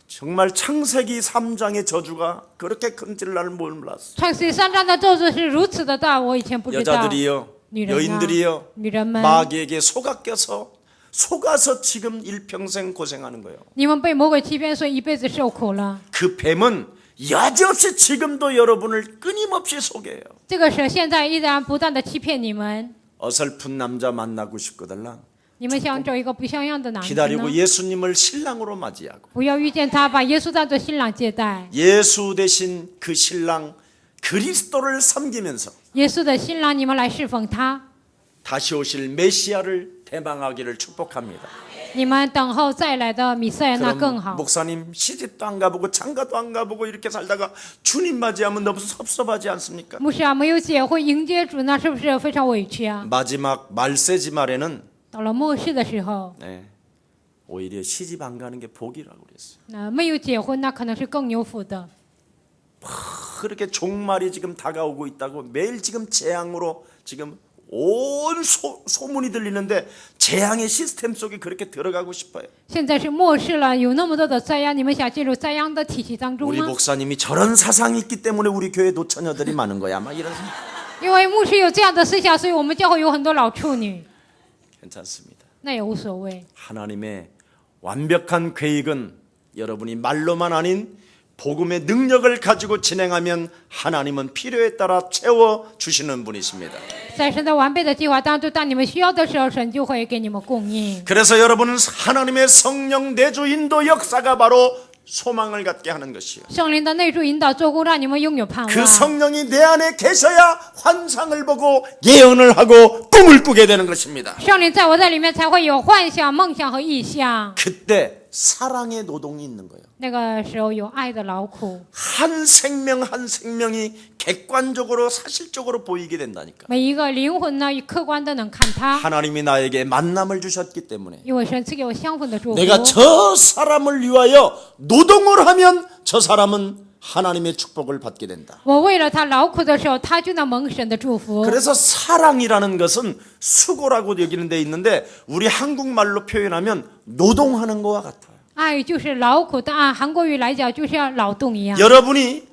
정말 창세기 3장의 저주가 그렇게 큰줄 나는 뭘 몰랐어. 创世3章的咒诅是如此的大，我以前不知道。 여자들이요, 女人啊， 여인들이요, 女人们， 마귀에게 속아서 지금 일평생 고생하는 거예요. 你们被魔鬼欺骗，所以一辈子受苦了。 그 뱀은 여지없이 지금도 여러분을 끊임없이 속여요. 这个蛇现在依然不断的欺骗你们， 어설픈 남자 만나고 싶거들랑 你们想找一个不像样的男人 기다리고 呢？ 예수님을 신랑으로 맞이하고 不要遇见他，把耶稣当作新郎接待。 예수 대신 그 신랑 그리스도를 섬기면서 耶稣的新郎，你们来侍奉他， 다시 오실 메시아를 대망하기를 축복합니다. 你们等候再来的弥赛亚那更 그럼 好。 목사님 시집도 안 가보고 장가도 안 가보고 이렇게 살다가 주님 맞이하면 너무 섭섭하지 않습니까? 牧师啊，没有结婚迎接主，那是不是非常委屈啊？ 마지막 말세지 말에는 到了末世的时候， 네, 오히려 시집 안 가는 게 복이라고 그랬어요. 那没有结婚，那可能是更有福的。 그렇게 종말이 지금 다가오고 있다고 매일 지금 재앙으로 지금 온 소문이 들리는데 재앙의 시스템 속에 그렇게 들어가고 싶어요. 现在是末世了，有那么多的灾殃，你们想进入灾殃的体系当中 우리 吗？ 목사님이 저런 사상이 있기 때문에 우리 교회 노처녀들이 많은 거야. 막 이런 因为牧师有这样的思想，所以我们教会有很多老处女， 괜찮습니다. 那也无所谓。 하나님의 완벽한 계획은 여러분이 말로만 아닌 복음의 능력을 가지고 진행하면 하나님은 필요에 따라 채워 주시는 분이십니다. 在神的完备的计划当中，当你们需要的时候，神就会给你们供应。 그래서 여러분은 하나님의 성령 내주 인도 역사가 바로 소망을 갖게 하는 것이요. 圣灵的内助引导做工，让你们拥有盼 그 望。 성령이 내 안에 계셔야 환상을 보고 예언을 하고 꿈을 꾸게 되는 것입니다. 圣灵在我在里面，才会有幻想、梦想和意象。 그때 사랑의 노동이 있는 거예요. 那个时候有爱的劳苦， 한 생명 한 생명이 객관적으로 사실적으로 보이게 된다니까. 每一个灵魂呢，客观的能看他， 하나님이 나에게 만남을 주셨기 때문에 因为神赐给我相逢的祝福。 내가 저 사람을 위하여 노동을 하면 저 사람은 하나님의 축복을 받게 된다. 我为了他劳苦的时候，他就能蒙神的祝福。 그래서 사랑이라는 것은 수고라고 여기는 데 있는데 우리 한국말로 표현하면 노동하는 것과 같아요. 爱就是劳苦，但按韩国语来讲，就像劳动一样。 여러분이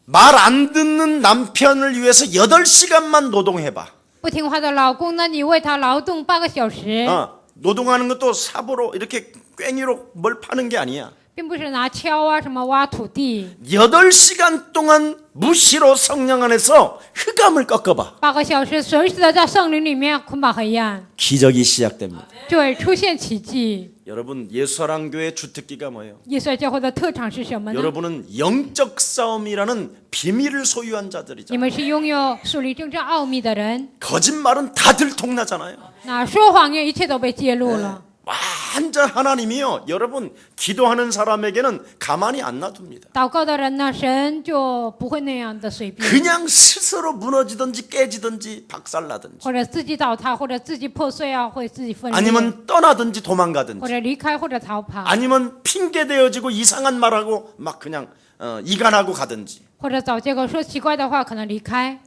말 안 듣는 남편을 위해서 8시간만 노동해봐. 不听话的老公呢，你为他劳动8个小时， 노동하는 것도 삽으로 이렇게 꽹이로 뭘 파는 게 아니야. 并不是拿锹啊什么挖土地。 8시간 동안 무시로 성령 안에서 흑암을 꺾어봐. 8个小时随时的在圣灵里面捆绑黑暗， 기적이 시작됩니다. 就会出现奇迹。 여러분 예수사랑교회 주특기가 뭐예요? 耶稣教会的特长是什么呢？ 여러분은 영적 싸움이라는 비밀을 소유한 你 자들이잖아요. 们是拥有属灵政治奥秘的人， 거짓말은 다 들통나잖아요. 那说谎言一切都被揭露了。 완전 하나님이요. 여러분 기도하는 사람에게는 가만히 안 놔둡니다. 祷告的人呢，神就不会那样的随便， 그냥 스스로 무너지든지 깨지든지 박살나든지 或者自己倒塌，或者自己破碎啊，或者自己分裂， 아니면 떠나든지 或 도망가든지 者离开，或者逃跑， 아니면 핑계대어지고 이상한 말하고 막 그냥 이간하고 가든지 或者找借口说奇怪的话，可能离开。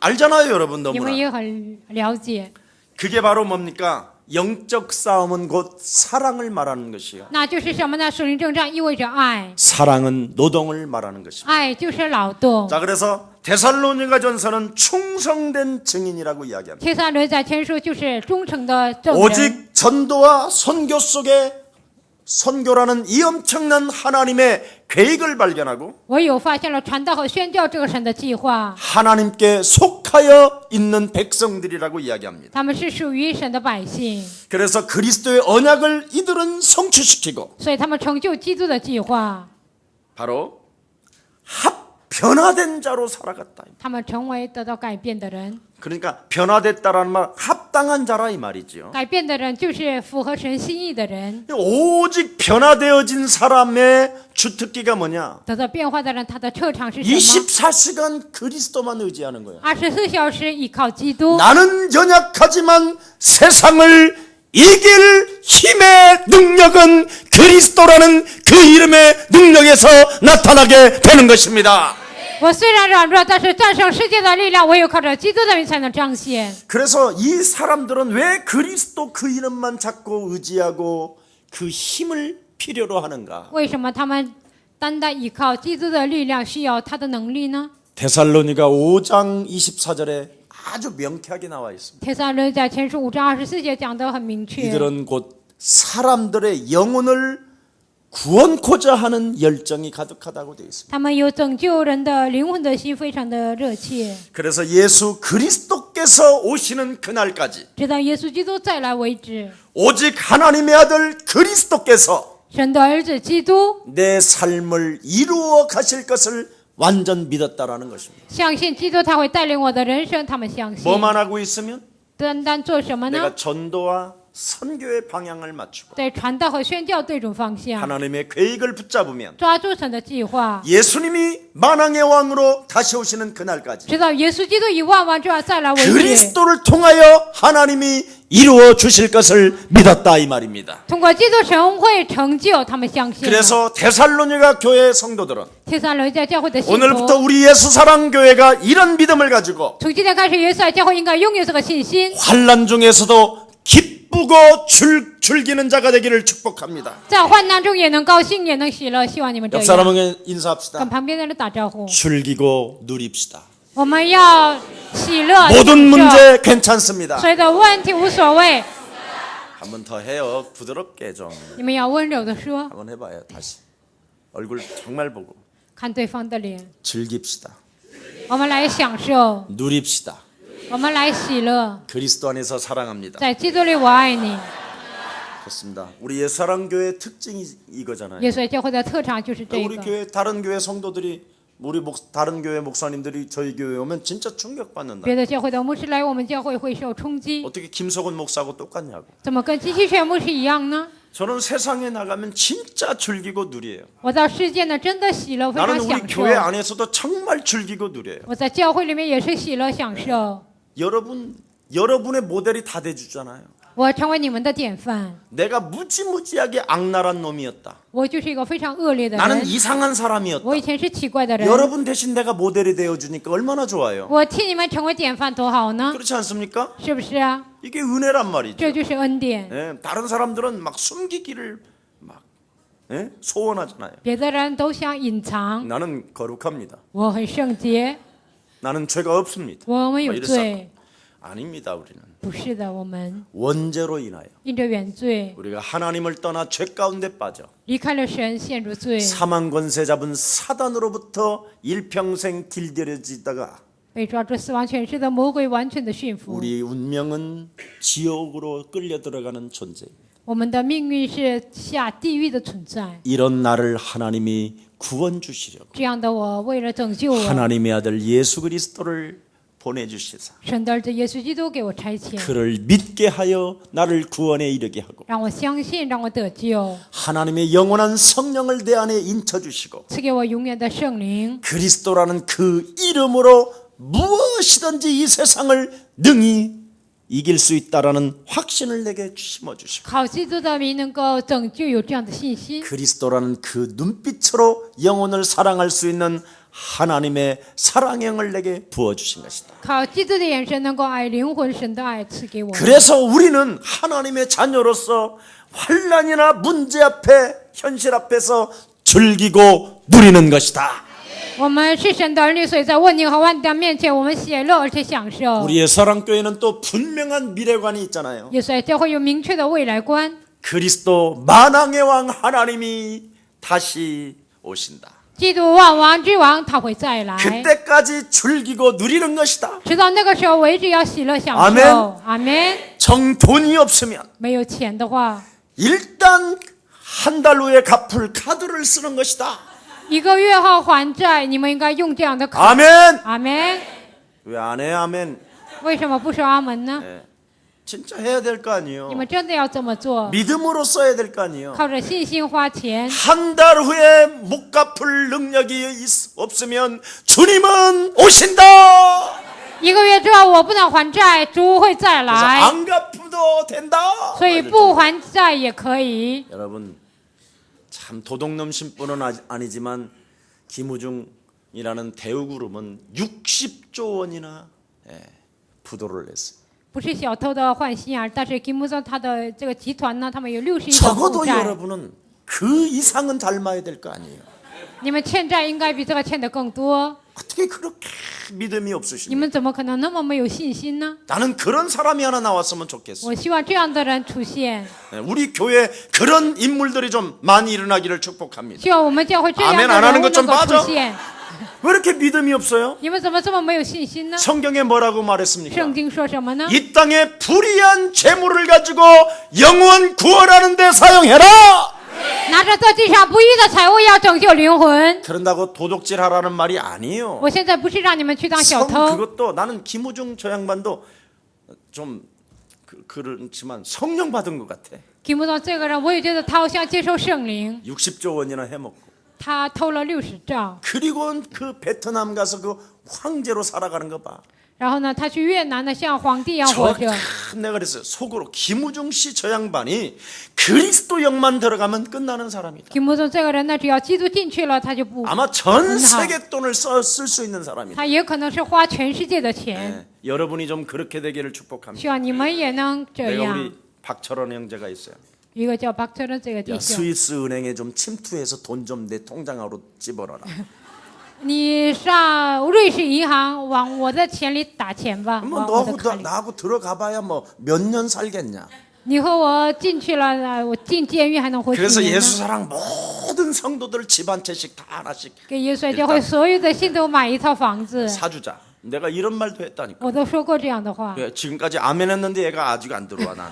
알잖아요 여러분 你们 너무나. 也很了解， 그게 바로 뭡니까? 영적 싸움은 곧 사랑을 말하는 것이요. 那就是什么呢？属灵征战意味着爱， 사랑은 노동을 말하는 것입니다. 爱就是劳动。 자, 그래서 데살로니가 전서는 충성된 증인이라고 이야기합니다. 帖撒罗尼迦前书就是忠诚的证人， 오직 전도와 선교 속에 선교라는 이 엄청난 하나님의 계획을 발견하고 唯有发现了传道和宣教这个神的计划， 하나님께 속하여 있는 백성들이라고 이야기합니다. 他们是属于神的百姓， 그래서 그리스도의 언약을 이들은 성취시키고 所以他们成就基督的计划， 바로 변화된 자로 살아갔다. 他们成为得到改变的人。 그러니까 변화됐다라는 말 합당한 자라 이 말이죠. 改变的人就是符合神心意的人， 오직 변화되어진 사람의 주특기가 뭐냐? 得到变化的人，他的特长是什么？ 24시간 그리스도만 의지하는 거예요. 24小时依靠基督。 나는 연약하지만 세상을 이길 힘의 능력은 그리스도라는 그 이름의 능력에서 나타나게 되는 것입니다. 我虽然软弱，但是战胜世界的力量，唯有靠着基督的名才能彰显。 그래서 이 사람들은 왜 그리스도 그 이름만 잡고 의지하고 그 힘을 필요로 하는가? 为什么他们单单依靠基督的力量，需要他的能力呢？ 데살로니가 5장 24절에 아주 명쾌하게 나와 있습니다. 帖撒罗尼迦前书5章24节讲得很明确， 이들은 곧 사람들의 영혼을 구원코자 하는 열정이 가득하다고 되어 있습니다. 他们有拯救人的灵魂的心，非常的热切， 그래서 예수 그리스도께서 오시는 그날까지 直到耶稣基督再来为止。 오직 하나님의 아들 그리스도께서 神的儿子基督， 내 삶을 이루어 가실 것을 완전 믿었다라는 것입니다. 相信基督他会带领我的人生，他们相信。 뭐만 하고 있으면 单单做什么呢？ 내가 전도와 선교의 방향을 맞추고 在传道和宣教对准方向， 하나님의 계획을 붙잡으면 抓住神的计划， 예수님이 만왕의 왕으로 다시 오시는 그날까지 直到耶稣基督以万王之王再来为止。 그리스도를 통하여 하나님이 이루어 주실 것을 믿었다 이 말입니다. 通过基督神会成就，他们相信了。 그래서 데살로니가 교회 성도들은 帖撒罗尼迦教会的信 오늘부터 徒， 우리 예수사랑교회가 이런 믿음을 가지고 从今天开始，耶稣爱教会应该拥有这个信心， 환난 중에서도 기쁘고 즐기는 자가 되기를 축복합니다. 在患难中也能高兴，也能喜乐。希望你们这 옆 样， 사람에게 인사합시다. 跟旁边的人打招呼。 즐기고 누립시다. 我们要喜乐， 모든 享受 문제 괜찮습니다. 所有的问题无所谓， 한 번 더 해요. 부드럽게 좀 你们要温柔的说， 한번 해봐요. 다시 얼굴 정말 보고 看对方的脸。 즐깁시다. 我们来享受， 누립시다. 我们来喜乐， 그리스도 안에서 사랑합니다. 在基督里我爱你。 좋습니다. 우리 예사랑교회 특징이 이거잖아요. 耶稣爱教会的特长就是这 우리 个。 교회 다른 교회 성도들이 우리 다른 교회 목사님들이 저희 교회 오면 진짜 충격받는다. 别的教会的牧师来我们教会会受冲击， 어떻게 김석원 목사하고 똑같냐고. 怎么跟金希全牧师一样呢？ 저는 세상에 나가면 진짜 즐기고 누려요. 我到世界呢，真的喜乐，非常 나는 우리 享受。 교회 안에서도 정말 즐기고 누려요. 我在教会里面也是喜乐享受。 여러분의 모델이 다 돼주잖아요. 我成为你们的典范， 내가 무지무지하게 악랄한 놈이었다. 我就是一个非常恶劣的 나는 人。 이상한 사람이었다. 我以前是奇怪的人， 여러분 대신 내가 모델이 되어주니까 얼마나 좋아요. 我替你们成为典范，多好呢？ 그렇지 않습니까? 是不是啊？ 이게 은혜란 말이죠. 这就是恩典。 예, 다른 사람들은 막 숨기기를 막 예? 소원하잖아요. 别的人都想隐藏， 나는 거룩합니다. 我很圣洁， 나는 죄가 없습니다. 我们有 이랬어. 罪。 아닙니다. 우리는 不是的，我们 원죄로 인하여 因着原罪 우리가 하나님을 떠나 죄 가운데 빠져 离开了神，陷入罪， 사망 권세 잡은 사단으로부터 일평생 길들여지다가 被抓住死亡权势的魔鬼完全的驯服。 우리 운명은 지옥으로 끌려 들어가는 존재입니다. 我们的命运是下地狱的存在。 이런 나를 하나님이 구원 주시려고 这样的我，为了拯救我， 하나님의 아들 예수 그리스도를 보내주시사 神的儿子耶稣基督给我差遣， 그를 믿게 하여 나를 구원에 이르게 하고 让我相信，让我得救， 하나님의 영원한 성령을 내 안에 인쳐주시고 赐给我永远的圣灵。 그리스도라는 그 이름으로 무엇이든지 이 세상을 능히 이길 수 있다라는 확신을 내게 심어주시고 靠基督的名能够拯救，有这样的信心。 그리스도라는 그 눈빛으로 영혼을 사랑할 수 있는 하나님의 사랑형을 내게 부어주신 것이다. 靠基督的眼神能够爱灵魂，神的爱赐给我们。 그래서 우리는 하나님의 자녀로서 환난이나 문제 앞에 현실 앞에서 즐기고 누리는 것이다. 我们是神的儿女，所以在问题和万难面前，我们喜乐而且享受。 우리의 사랑교회는 또 분명한 미래관이 있잖아요. 耶稣教会有明确的未来观， 그리스도 만왕의 왕 하나님이 다시 오신다. 基督万王之王他会再来， 그때까지 즐기고 누리는 것이다. 直到那个时候为止要喜乐享受。 아멘 阿门。 정 돈이 없으면 没有钱的话， 일단 한 달 후에 갚을 카드를 쓰는 것이다. 1个月后还债，你们应该用这样的卡。 아멘. 阿门。 왜 안 해? 아멘. 为什么不说阿门呢？ 진짜 해야 될 거 아니에요. 你们真的要这么做， 믿음으로 써야 될 거 아니에요. 靠着信心花钱。 한 달 후에 못 갚을 능력이 없으면 주님은 오신다. 1个月之后我不能还债，主会再 그래서 来， 안 갚아도 된다. 所以不还债也可以。 여러분 참 도둑놈 신분은 아니지만 김우중이라는 대우그룹은 60조 원이나 부도를 냈어요. 不是小偷的换心眼，但是金木松他的这个集团呢，他们有61个 적어도 负债。 여러분은 그 이상은 닮아야 될 거 아니에요. 你们欠债应该比这个欠的更多， 어떻게 그렇게 믿음이 你 없으십니까? 们怎么可能那么没有信心呢？ 나는 그런 사람이 하나 나왔으면 좋겠어. 我希望这样的人出现， 우리 교회 그런 인물들이 좀 많이 일어나기를 축복합니다. 希望我们教会这样 아멘 的 안 人 하는 物 것좀 能够 빠져 出现。 왜 이렇게 믿음이 없어요? 你们怎么这么没有信心呢？ 성경에 뭐라고 말했습니까? 圣经说什么呢？ 이 땅에 불의한 재물을 가지고 영원 구원하는 데 사용해라. 拿着这地上不义的财物要拯救灵魂。 그런다고 도둑질 하라는 말이 아니에요. 我现在不是让你们去当小偷， 그것도 나는 김우중 저 양반도 좀 그렇지만 성령 받은 것 같아. 金木松这个人，我也觉得他好像接受圣灵， 60조 원이나 해먹고. 他偷了60兆， 그리고 그 베트남 가서 그 황제로 살아가는 거 봐. 然后呢，他去越南呢，像皇帝一样活着。 내가 그랬어요. 속으로 김우중 씨 저 양반이 그리스도 영만 들어가면 끝나는 사람이다. 金木松这个人呢，只要基督进去了，他就不， 아마 전 세계 돈을 쓸 수 있는 사람이다. 他也可能是花全世界的钱。 여러분이 좀 그렇게 되기를 축복합니다. 希望你们也能这 내가 样。 우리 박철원 형제가 있어요. 一个叫박철원这个弟 야, 兄， 스위스 은행에 좀 침투해서 돈 좀 내 통장으로 집어넣어라. 你上瑞士银行往我的钱里打钱吧， 뭐 往我的卡里。 나하고 들어가봐야 뭐 몇 년 살겠냐. 你和我进去了，我进监狱还能活几 그래서 年 예수 呢？ 사랑 모든 성도들 집 한 채씩 다 하나씩 给耶稣教会所有的信徒买一套房子， 사주자. 내가 이런 말도 했다니까. 我都说过这样的话。 지금까지 아멘 했는데 얘가 아직 안 들어와 난.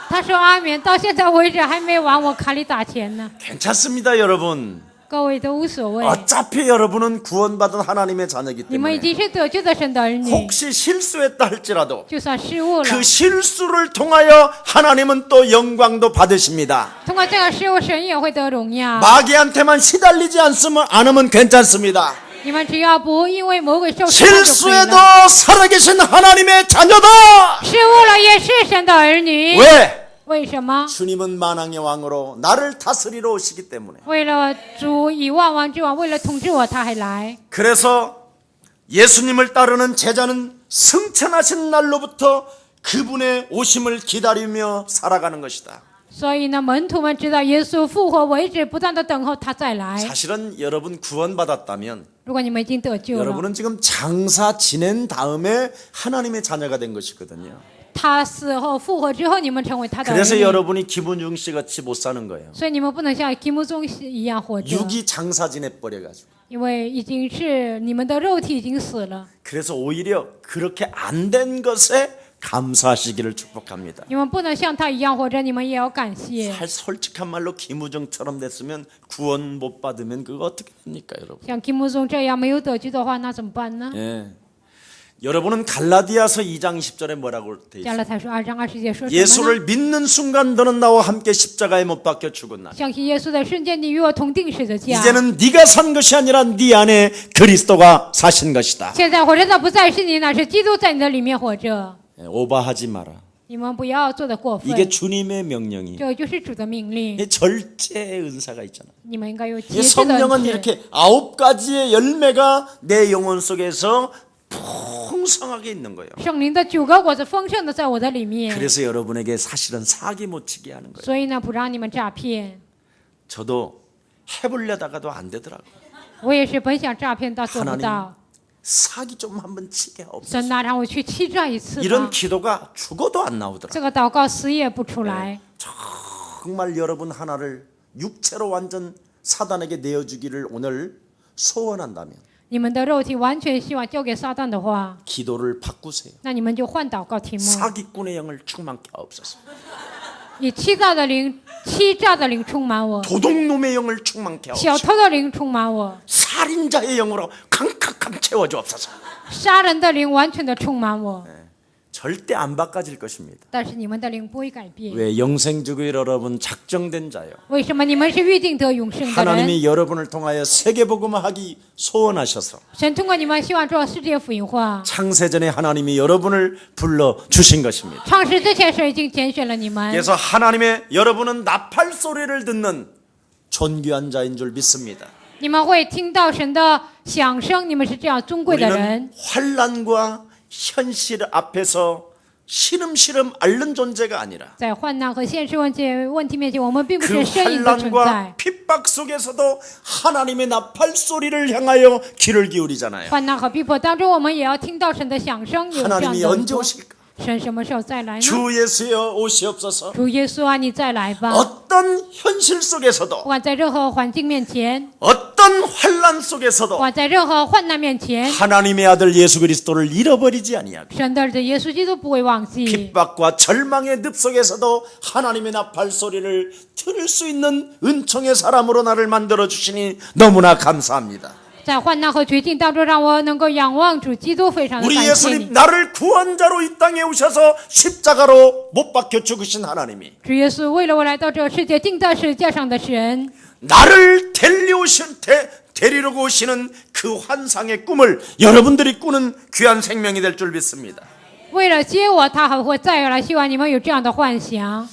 他说阿免，到现在为止还没往我卡里打钱呢。 괜찮습니다, 여러분. 各位都无所谓， 어차피 여러분은 구원받은 하나님의 자녀이기 你们已 때문에 经是得救的神的儿女， 혹시 실수했다 할지라도 就算失误了， 그 실수를 통하여 하나님은 또 영광도 받으십니다. 通过这个失误，神也会得荣耀。 마귀한테만 시달리지 않으면 괜찮습니다. 你们只要不因为魔鬼受伤就可以 실수해도 了。 살아계신 하나님의 자녀다. 失误了也是神的儿女。 왜? 为什么？ 주님은 만왕의 왕으로 나를 다스리러 오시기 때문에. 为了主以万王之王，为了统治我，他还来。 그래서 예수님을 따르는 제자는 승천하신 날로부터 그분의 오심을 기다리며 살아가는 것이다. 所以呢，门徒们直到耶稣复活为止，不断的等候他再来。 사실은 여러분 구원받았다면 如果你们已经得救了， 여러분은 지금 장사 지낸 다음에 하나님의 자녀가 된 것이거든요. 他死后复活之后，你们成为他的儿 그래서 女。 여러분이 김은중 씨 같이 못 사는 거예요. 所以你们不能像金木宗一样活着， 육이 장사 지내버려가지고. 因为已经是你们的肉体已经死了。 그래서 오히려 그렇게 안 된 것에 감사하시기를 축복합니다. 你们不能像他一样活着，你们也要感谢。 솔직한 말로 김우중처럼 됐으면 구원 못 받으면 그거 어떻게 됩니까, 여러분? 像金木宗这样没有得救的话，那怎么办呢？ 예. 여러분은 갈라디아서 2장 10절에 뭐라고 돼 加 있어요? 拉太书2章20节说什么呢？ 예수를 믿는 순간 너는 나와 함께 십자가에 못 박혀 죽은 날. 相信耶稣的瞬间，你与我同定十字架。 이제는 네가 산 것이 아니라 네 안에 그리스도가 사신 것이다. 现在活着的不再是你，乃是基督在你的里面活着。 오바하지 마라. 你们不要做得过分， 이게 주님의 명령이에요. 这就是主的命令。 이 절제의 은사가 있잖아요. 你们应该有 이 节制的 성령은 恩赐。 이렇게 9가지의 열매가 내 영혼 속에서 풍성하게 있는 거예요. 圣灵的9个果子丰盛的在我的里面， 그래서 여러분에게 사실은 사기 못 치게 하는 거예요. 所以呢，不让你们诈骗。 저도 해보려다가도 안 되더라고요. 我也是本想诈骗，但做不到。 사기 좀 한번 치게 하옵소서. 神呐，让我去欺诈一次 이런 吧。 기도가 죽어도 안 나오더라고요. 这个祷告死也不出来。 정말 여러분 하나를 육체로 완전 사단에게 내어주기를 오늘 소원한다면 你们的肉体完全希望交给撒旦的话， 기도를 바꾸세요. 那你们就换祷告题目， 사기꾼의 영을 충만케 하옵소서. 以欺诈的灵充满我， 도둑놈의 영을 충만케 小 하옵소서. 偷的灵充满我， 살인자의 영으로 강팍함 채워주옵소서. 杀人的灵完全的充满我。 절대 안 바꿔질 것입니다. 但是你们的灵不会改变。 왜 영생주의 여러분 작정된 자요. 为什么你们是预定得永生的人？ 하나님이 여러분을 통하여 세계복음하기 소원하셔서 神通过你们希望做世界福音化。 창세전에 하나님이 여러분을 불러 주신 것입니다. 创世之前，神已经拣选了你们。 그래서 하나님의 여러분은 나팔 소리를 듣는 존귀한 자인 줄 믿습니다. 你们会听到神的响声，你们是这样尊贵的 우리는 人。 환란과 현실 앞에서 시름시름 앓는 존재가 아니라 在患难和现实问题面前，我们并不 그 是呻吟的存 환란과 在。 핍박 속에서도 하나님의 나팔 소리를 향하여 귀를 기울이잖아요. 患难和逼迫当中，我们也要听到神的响声。有这样 하나님이 的 언제 说 오실까? 神什么时候再来呢？ 주 예수여 오시옵소서. 主耶稣啊，你再来吧！ 어떤 현실 不 속에서도 管在任何环境面前， 어떤 환란 不 속에서도 管在任何患难面前， 하나님의 아들 예수 그리스도를 잃어버리지 아니하고 神的儿子耶稣基督不会忘记。 핍박과 절망의 늪 속에서도 하나님의 나팔 소리를 들을 수 있는 은총의 사람으로 나를 만들어 주시니 너무나 감사합니다. 在患难和绝境当中，让我能够仰望主基督，非常的 우리 感谢 예수님 你。 나를 구원자로 이 땅에 오셔서 십자가로 못 박혀 죽으신 하나님이 主耶稣为了我来到这个世界，钉在十字架上的神， 나를 데리러 오시는 그 환상의 꿈을 여러분들이 꾸는 귀한 생명이 될 줄 믿습니다. 为了接我，他还会再来。希望你们有这样的幻想。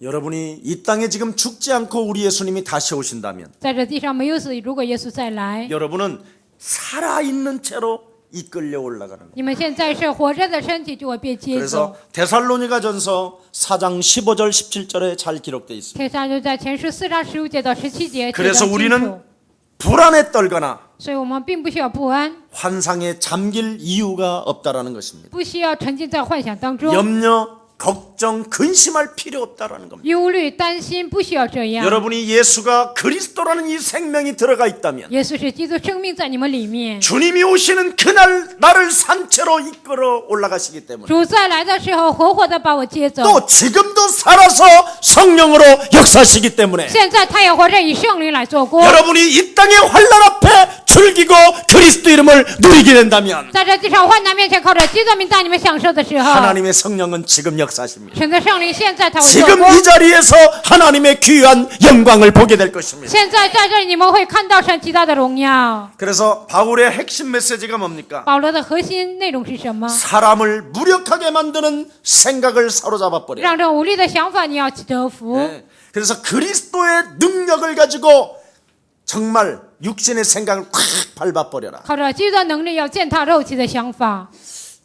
여러분이 이 땅에 지금 죽지 않고 우리 예수님이 다시 오신다면 在这地上没有死，如果耶稣再来， 여러분은 살아있는 채로 이끌려 올라가는 거예요. 你们现在是活着的身体就会被接走。 그래서 데살로니가전서 4장 15절 17절에 잘 기록되어 있습니다. 天上就在前书4章15节到17节， 그래서 清楚 우리는 불안에 떨거나 所以我们并不需要不安， 환상에 잠길 이유가 없다라는 것입니다. 不需要沉浸在幻想当中， 염려, 걱정, 근심할 필요 없다라는 겁니다. 忧虑、担心，不需要这样。 여러분이 예수가 그리스도라는 이 생명이 들어가 있다면 耶稣是基督生命在你们里面， 주님이 오시는 그날 나를 산채로 이끌어 올라가시기 때문에 主再来的时候，活活的把我接走。 또 지금도 살아서 성령으로 역사하시기 때문에 现在他也活着，以圣灵来做工。 여러분이 이 땅의 환란 앞에 즐기고 그리스도 이름을 누리게 된다면 在这地上患难面前，靠着基督名带你们享受的时候， 하나님의 성령은 지금 역사하십니다. 神的圣灵现在他会做 지금 工。 이 자리에서 하나님의 귀한 영광을 보게 될 것입니다. 现在在这里，你们会看到神极大的荣耀。 그래서 바울의 핵심 메시지가 뭡니까? 保罗的核心内容是什么？ 사람을 무력하게 만드는 생각을 사로잡아 버려. 让这无力的想法你要得服。 네. 그래서 그리스도의 능력을 가지고 정말 육신의 생각을 콱 밟아 버려라. 靠着基督的能力，要践踏肉体的想法。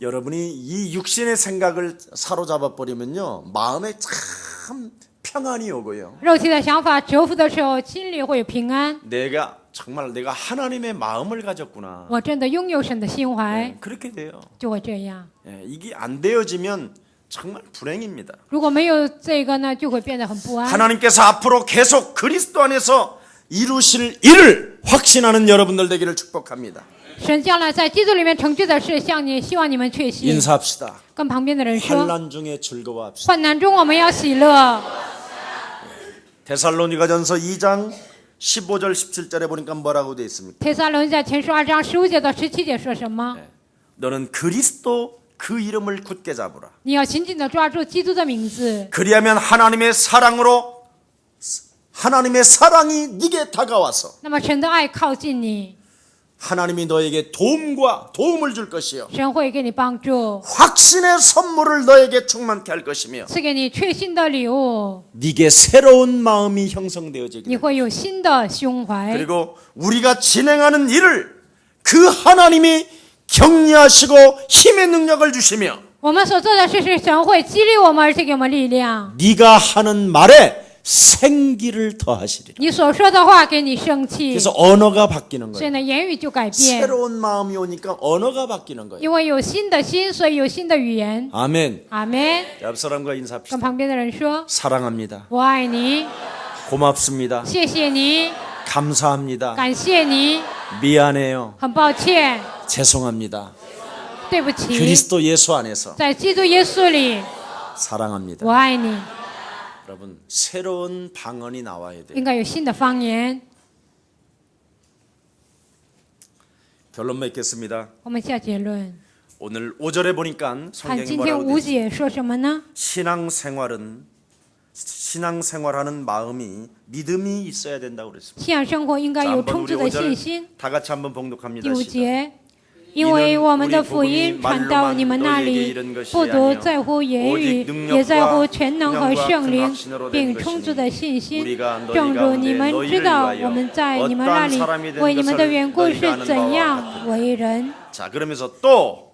여러분이 이 육신의 생각을 사로잡아 버리면요, 마음에 참 평안이 오고요. 肉体的想法折服的时候，心里会有平安。 정말 내가 하나님의 마음을 가졌구나. 我真的拥有神的心怀， 네, 그렇게 돼요. 就会这样。 예, 이게 안 되어지면 정말 불행입니다. 如果没有这个呢，就会变得很不安。 하나님께서 앞으로 계속 그리스도 안에서 이루실 일을 확신하는 여러분들 되기를 축복합니다. 神将来在基督里面成就的事，希望你们确信。 인사합시다. 跟旁边的人说， 환난 중에 즐거워합시다. 患难中我们要喜乐。 데살로니가전서 2장 15절 17절에 보니까 뭐라고 되어 있습니까? 帖撒罗尼迦前书2章15节到17节说什么？ 너는 그리스도 그 이름을 굳게 잡으라. 你要紧紧地抓住基督的名字， 그리하면 하나님의 사랑이 네게 다가와서 那么神的爱靠近你， 하나님이 너에게 도움을 줄 것이요 神会给你帮助， 확신의 선물을 너에게 충만케 할 것이며 赐给你确信的礼物， 네게 새로운 마음이 형성되어지게 你会有新的胸怀。 그리고 우리가 진행하는 일을 그 하나님이 격려하시고 힘의 능력을 주시며 我们所做的事是神会激励我们，而且给我们力量。 네가 하는 말에 생기를 더하시리라. 你所说的话给你生气， 그래서 언어가 바뀌는 所以 거예요. 呢，言语就改变。 새로운 마음이 오니까 언어가 바뀌는 거예요. 因为有新的心，所以有新的语言。 아멘. 阿门。 옆 사람과 跟 인사합시다. 旁边的人说 사랑합니다. ：“我爱你， 고맙습니다. 谢谢你， 감사합니다. 感谢你， 미안해요. 很抱歉， 죄송합니다. 对不起。 그리스도 예수 안에서 在基督耶稣里， 사랑합니다. 我爱你。 여러분 새로운 방언이 나와야 돼요. 应该有新的方言。 결론 맺겠습니다. 我们下结论， 오늘 5절에 보니까 看 성경이 今天 뭐라고 吴 되어 姐说什么呢？ 신앙생활하는 마음이 믿음이 있어야 된다고 그랬습니다. 信仰生活应该 자, 有 한번 充 우리 足的信 5절 心。 다 같이 한번 第 봉독합니다. 五 시작. 节，因为我们的福音传到你们那里，不独在乎言语，也在乎全能和圣灵，并充足的信心。正如你们知道，我们在你们那里为你们的缘故是怎样为人。 자, 그러면서 또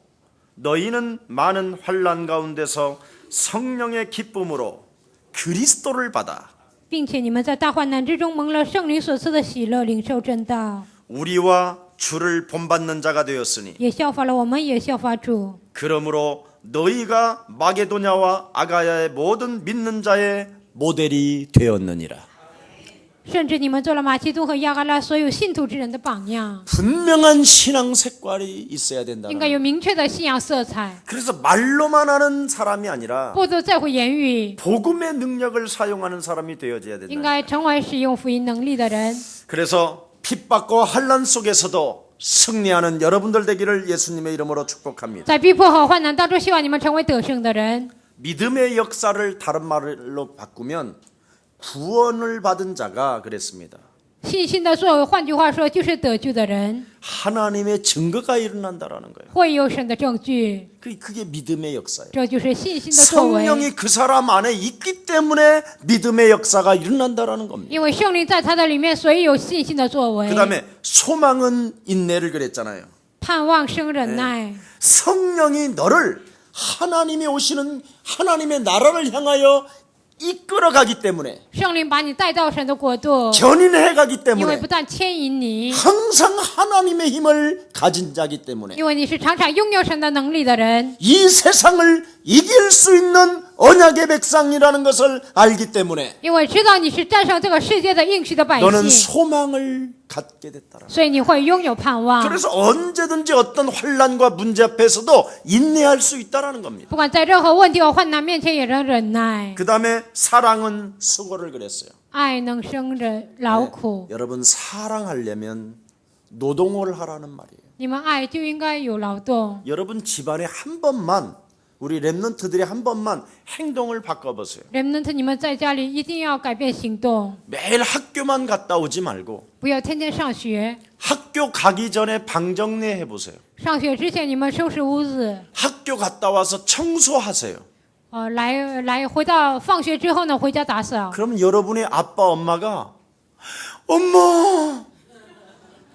너희는 많은 환난 가운데서 성령의 기쁨으로 그리스도를 받아 并且你们在大患难之中蒙了圣灵所赐的喜乐，领受真道， 우리와 주를 본받는 자가 되었으니 也效法了我们，也效法主。 그러므로 너희가 마게도냐와 아가야의 모든 믿는 자의 모델이 되었느니라. 甚至你们做了马其顿和亚嘎拉所有信徒之人的榜样， 분명한 신앙 색깔이 있어야 应 된다는 该有明确的信仰色彩， 그래서 말로만 하는 사람이 아니라 不都在乎言语， 복음의 능력을 사용하는 사람이 되어져야 应 된다. 该成为使用福音能力的人。 그래서 핍박과 환난 속에서도 승리하는 여러분들 되기를 예수님의 이름으로 축복합니다. 在逼迫和患难当中，希望你们成为得胜的人。 믿음의 역사를 다른 말로 바꾸면 구원을 받은 자가 그랬습니다. 信心的作为，换句话说，就是得救的人， 하나님의 증거가 일어난다라는 거예요. 会有神的证据， 그게 믿음의 역사예요. 这就是信心的作为。 성령이 그 사람 안에 있기 때문에 믿음의 역사가 일어난다라는 겁니다. 因为圣灵在他的里面，所以有信心的作为。 그다음에 소망은 인내를 그랬잖아요. 盼望生忍耐， 성령이 너를 하나님이 오시는 하나님의 나라를 향하여 이끌어가기 때문에 圣灵把你带到神的国度， 견인해가기 因为 때문에 不但牵引你， 항상 하나님의 힘을 가진 자기 때문에 因为你是常常拥有神的能力的人， 이 세상을 이길 수 있는 언약의 백성이라는 것을 알기 때문에 因为知道你是战胜这个世界的应许的百 너는 姓， 소망을 갖게 됐다라. 所以你会拥有盼望。 그래서 언제든지 어떤 환난과 문제 앞에서도 인내할 수 있다라는 겁니다. 不管在任何问题和患难面前，也能忍耐。 그 다음에 사랑은 수고를 그랬어요. 爱能生忍劳苦， 여러분 사랑하려면 노동을 하라는 말이에요. 你们爱就应该有劳动。 여러분 집안에 한 번만 우리 랩런트들이 한 번만 행동을 바꿔보세요. 人们，你们在家里一定要改变行动， 매일 학교만 갔다 오지 말고 不要天天上学。 학교 가기 전에 방 정리해 보세요. 上学之前，你们收拾屋子。 학교 갔다 와서 청소하세요. 回到放学之后呢，回家打扫。 그럼 여러분의 아빠 엄마가 엄마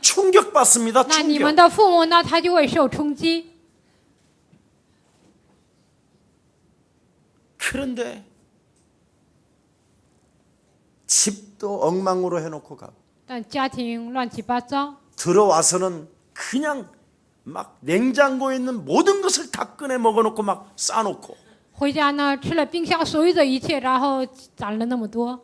충격받습니다. 那你们 충격. 的父母呢，他就会受冲击。 그런데 집도 엉망으로 해놓고 가고 但家庭乱七八糟， 들어와서는 그냥 막 냉장고에 있는 모든 것을 다 꺼내 먹어놓고 막 싸놓고 回家呢吃了冰箱所有的一切，然后攒了那么多，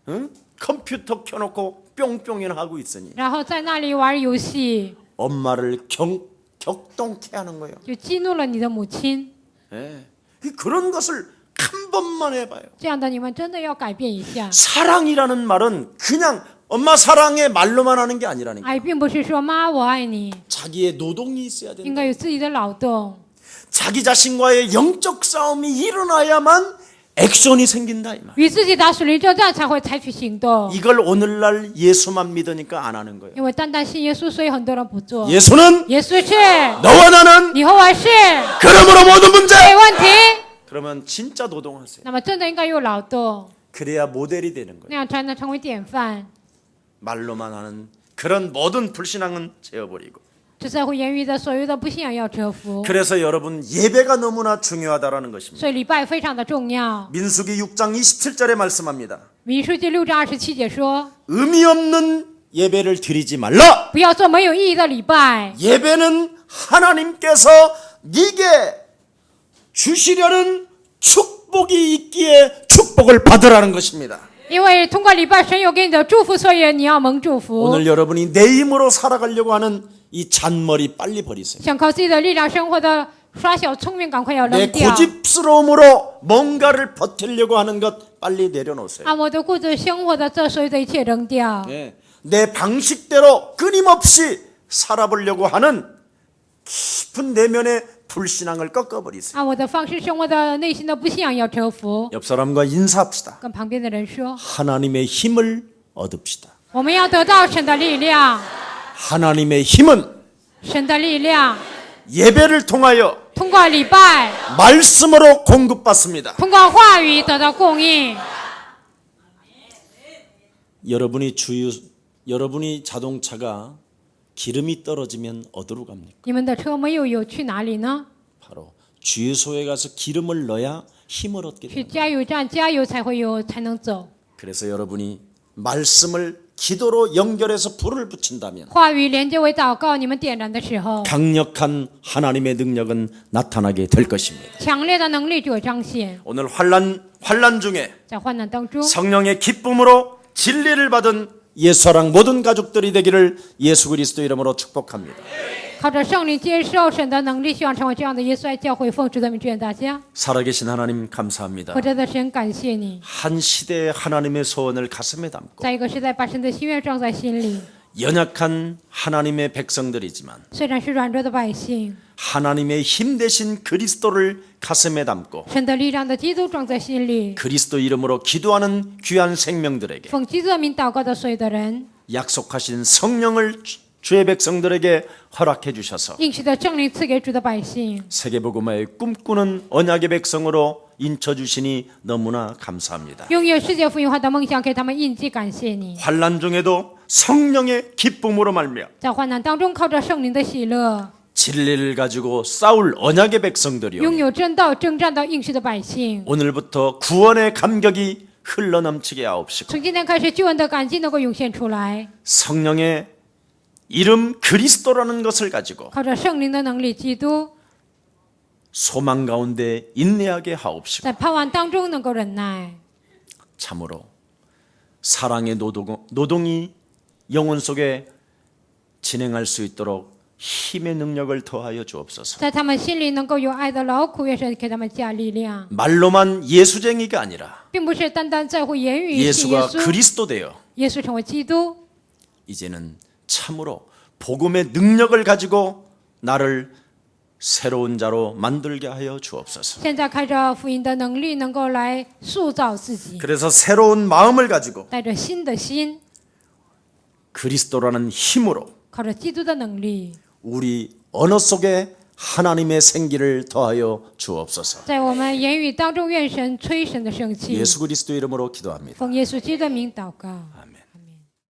응? 컴퓨터 켜놓고 뿅뿅이나 하고 있으니 然后在那里玩游戏， 엄마를 격동케 하는 거예요. 就激怒了你的母亲。 예. 그런 것을 한 번만 해봐요. 这样的你们真的要改变一下。 사랑이라는 말은 그냥 엄마 사랑해 말로만 하는 게 아니라니까. 爱并不是说妈我爱你， 자기의 노동이 있어야 应 된다. 该有自己的劳动， 자기 자신과의 영적 싸움이 일어나야만 액션이 생긴다 이 말. 与自己打属灵征战，才会采取行动。 이걸 오늘날 예수만 믿으니까 안 하는 거예요. 因为单单信耶稣，所以很多人不做。 예수는 耶稣是， 너와 나는 你和我是， 그러므로 모든 문제. 没问题。 그러면 진짜 노동하세요. 那么真的应该有劳动， 그래야 모델이 되는 거예요. 那样才能成为典范。 말로만 하는 그런 모든 불신앙은 제어버리고. 只在乎言语的所有的不信仰要折服。 그래서 여러분 예배가 너무나 중요하다라는 것입니다. 所以礼拜非常的重要。 민수기 6장 27절에 말씀합니다. 民数记6章27节说： 의미 없는 예배를 드리지 말라. 不要做没有意义的礼拜。 예배는 하나님께서 네게 주시려는 축복이 있기에 축복을 받으라는 것입니다. 因为通过礼拜，神有给你的祝福，所以你要蒙祝福。 오늘 여러분이 내 힘으로 살아가려고 하는 이 잔머리 빨리 버리세요. 想靠自己的力量生活的耍小聪明，赶快要 내 扔掉。 고집스러움으로 뭔가를 버티려고 하는 것 빨리 내려놓으세요. 按我的固执生活的这所有的一切扔掉。 예, 내 방식대로 끊임없이 살아보려고 하는 깊은 내면의 불신앙을 꺾어버리세요. 按我的方式生活的内心的不信仰要折服。 옆 사람과 인사합시다. 跟旁边的人说， 하나님의 힘을 얻읍시다. 我们要得到神的力量。 하나님의 힘은 神的力量 예배를 통하여 通过礼拜， 말씀으로 공급받습니다. 通过话语得到供应。 여러분이 자동차가 기름이 떨어지면 어디로 갑니까? 你们的车没有油去哪里呢？ 바로 주유소에 가서 기름을 넣어야 힘을 얻게 去 됩니다. 加油站加油才会有，才能走。 그래서 여러분이 말씀을 기도로 연결해서 불을 붙인다면 话语连接为祷告，你们点燃的时候， 강력한 하나님의 능력은 나타나게 될 것입니다. 强烈的能力就会彰显。 오늘 환난 중에 在患难当中， 성령의 기쁨으로 진리를 받은 예수랑 모든 가족들이 되기를 예수 그리스도 이름으로 축복합니다. 靠着圣灵接受神的能力，希望成为这样的耶稣爱教会，奉主的名祝愿大家。 살아계신 하나님 감사합니다. 活着的神，感谢你， 한 시대의 하나님의 소원을 가슴에 담고 在一个时代把神的心愿装在心里。 연약한 하나님의 백성들이지만 虽然是软弱的百姓， 하나님의 힘 대신 그리스도를 가슴에 담고 神的力量的基督装在心里。 그리스도 이름으로 기도하는 귀한 생명들에게 奉基督的名祷告的所有的人， 약속하신 성령을 주의 백성들에게 허락해 주셔서 应许的圣灵赐给主的百姓， 세계복음화의 꿈꾸는 언약의 백성으로 인쳐 주시니 너무나 감사합니다. 拥有世界福音化的梦想，给他们印记。感谢你， 환난 중에도 성령의 기쁨으로 말미암아 在患难当中靠着圣灵的喜乐， 진리를 가지고 싸울 언약의 백성들이요 拥有真道征战的应许的百姓。 오늘부터 구원의 감격이 흘러넘치게 하옵시고 从今天开始，救恩的感激能够涌现出来， 성령의 이름 그리스도라는 것을 가지고 靠着圣灵的能力，基督 소망 가운데 인내하게 하옵시고 在盼望当中能够忍耐。 참으로 사랑의 노동이 영혼 속에 진행할 수 있도록 힘의 능력을 더하여 주옵소서. 在他们心里能够有爱的劳苦，愿神给他们加力量， 말로만 예수쟁이가 아니라 并不是单单在乎言语信耶 예수가 稣， 그리스도 되어 耶稣成为基督， 이제는 참으로 복음의 능력을 가지고 나를 새로운 자로 만들게 하여 주옵소서. 现在开着福音的能力，能够来塑造自己， 그래서 새로운 마음을 가지고 带着新的心， 그리스도라는 힘으로 靠着基督的能力， 우리 언어 속에 하나님의 생기를 더하여 주옵소서. 在我们言语当中，愿神吹神的生气， 예수 그리스도 이름으로 기도합니다. 奉耶稣基督的名祷告。 아멘.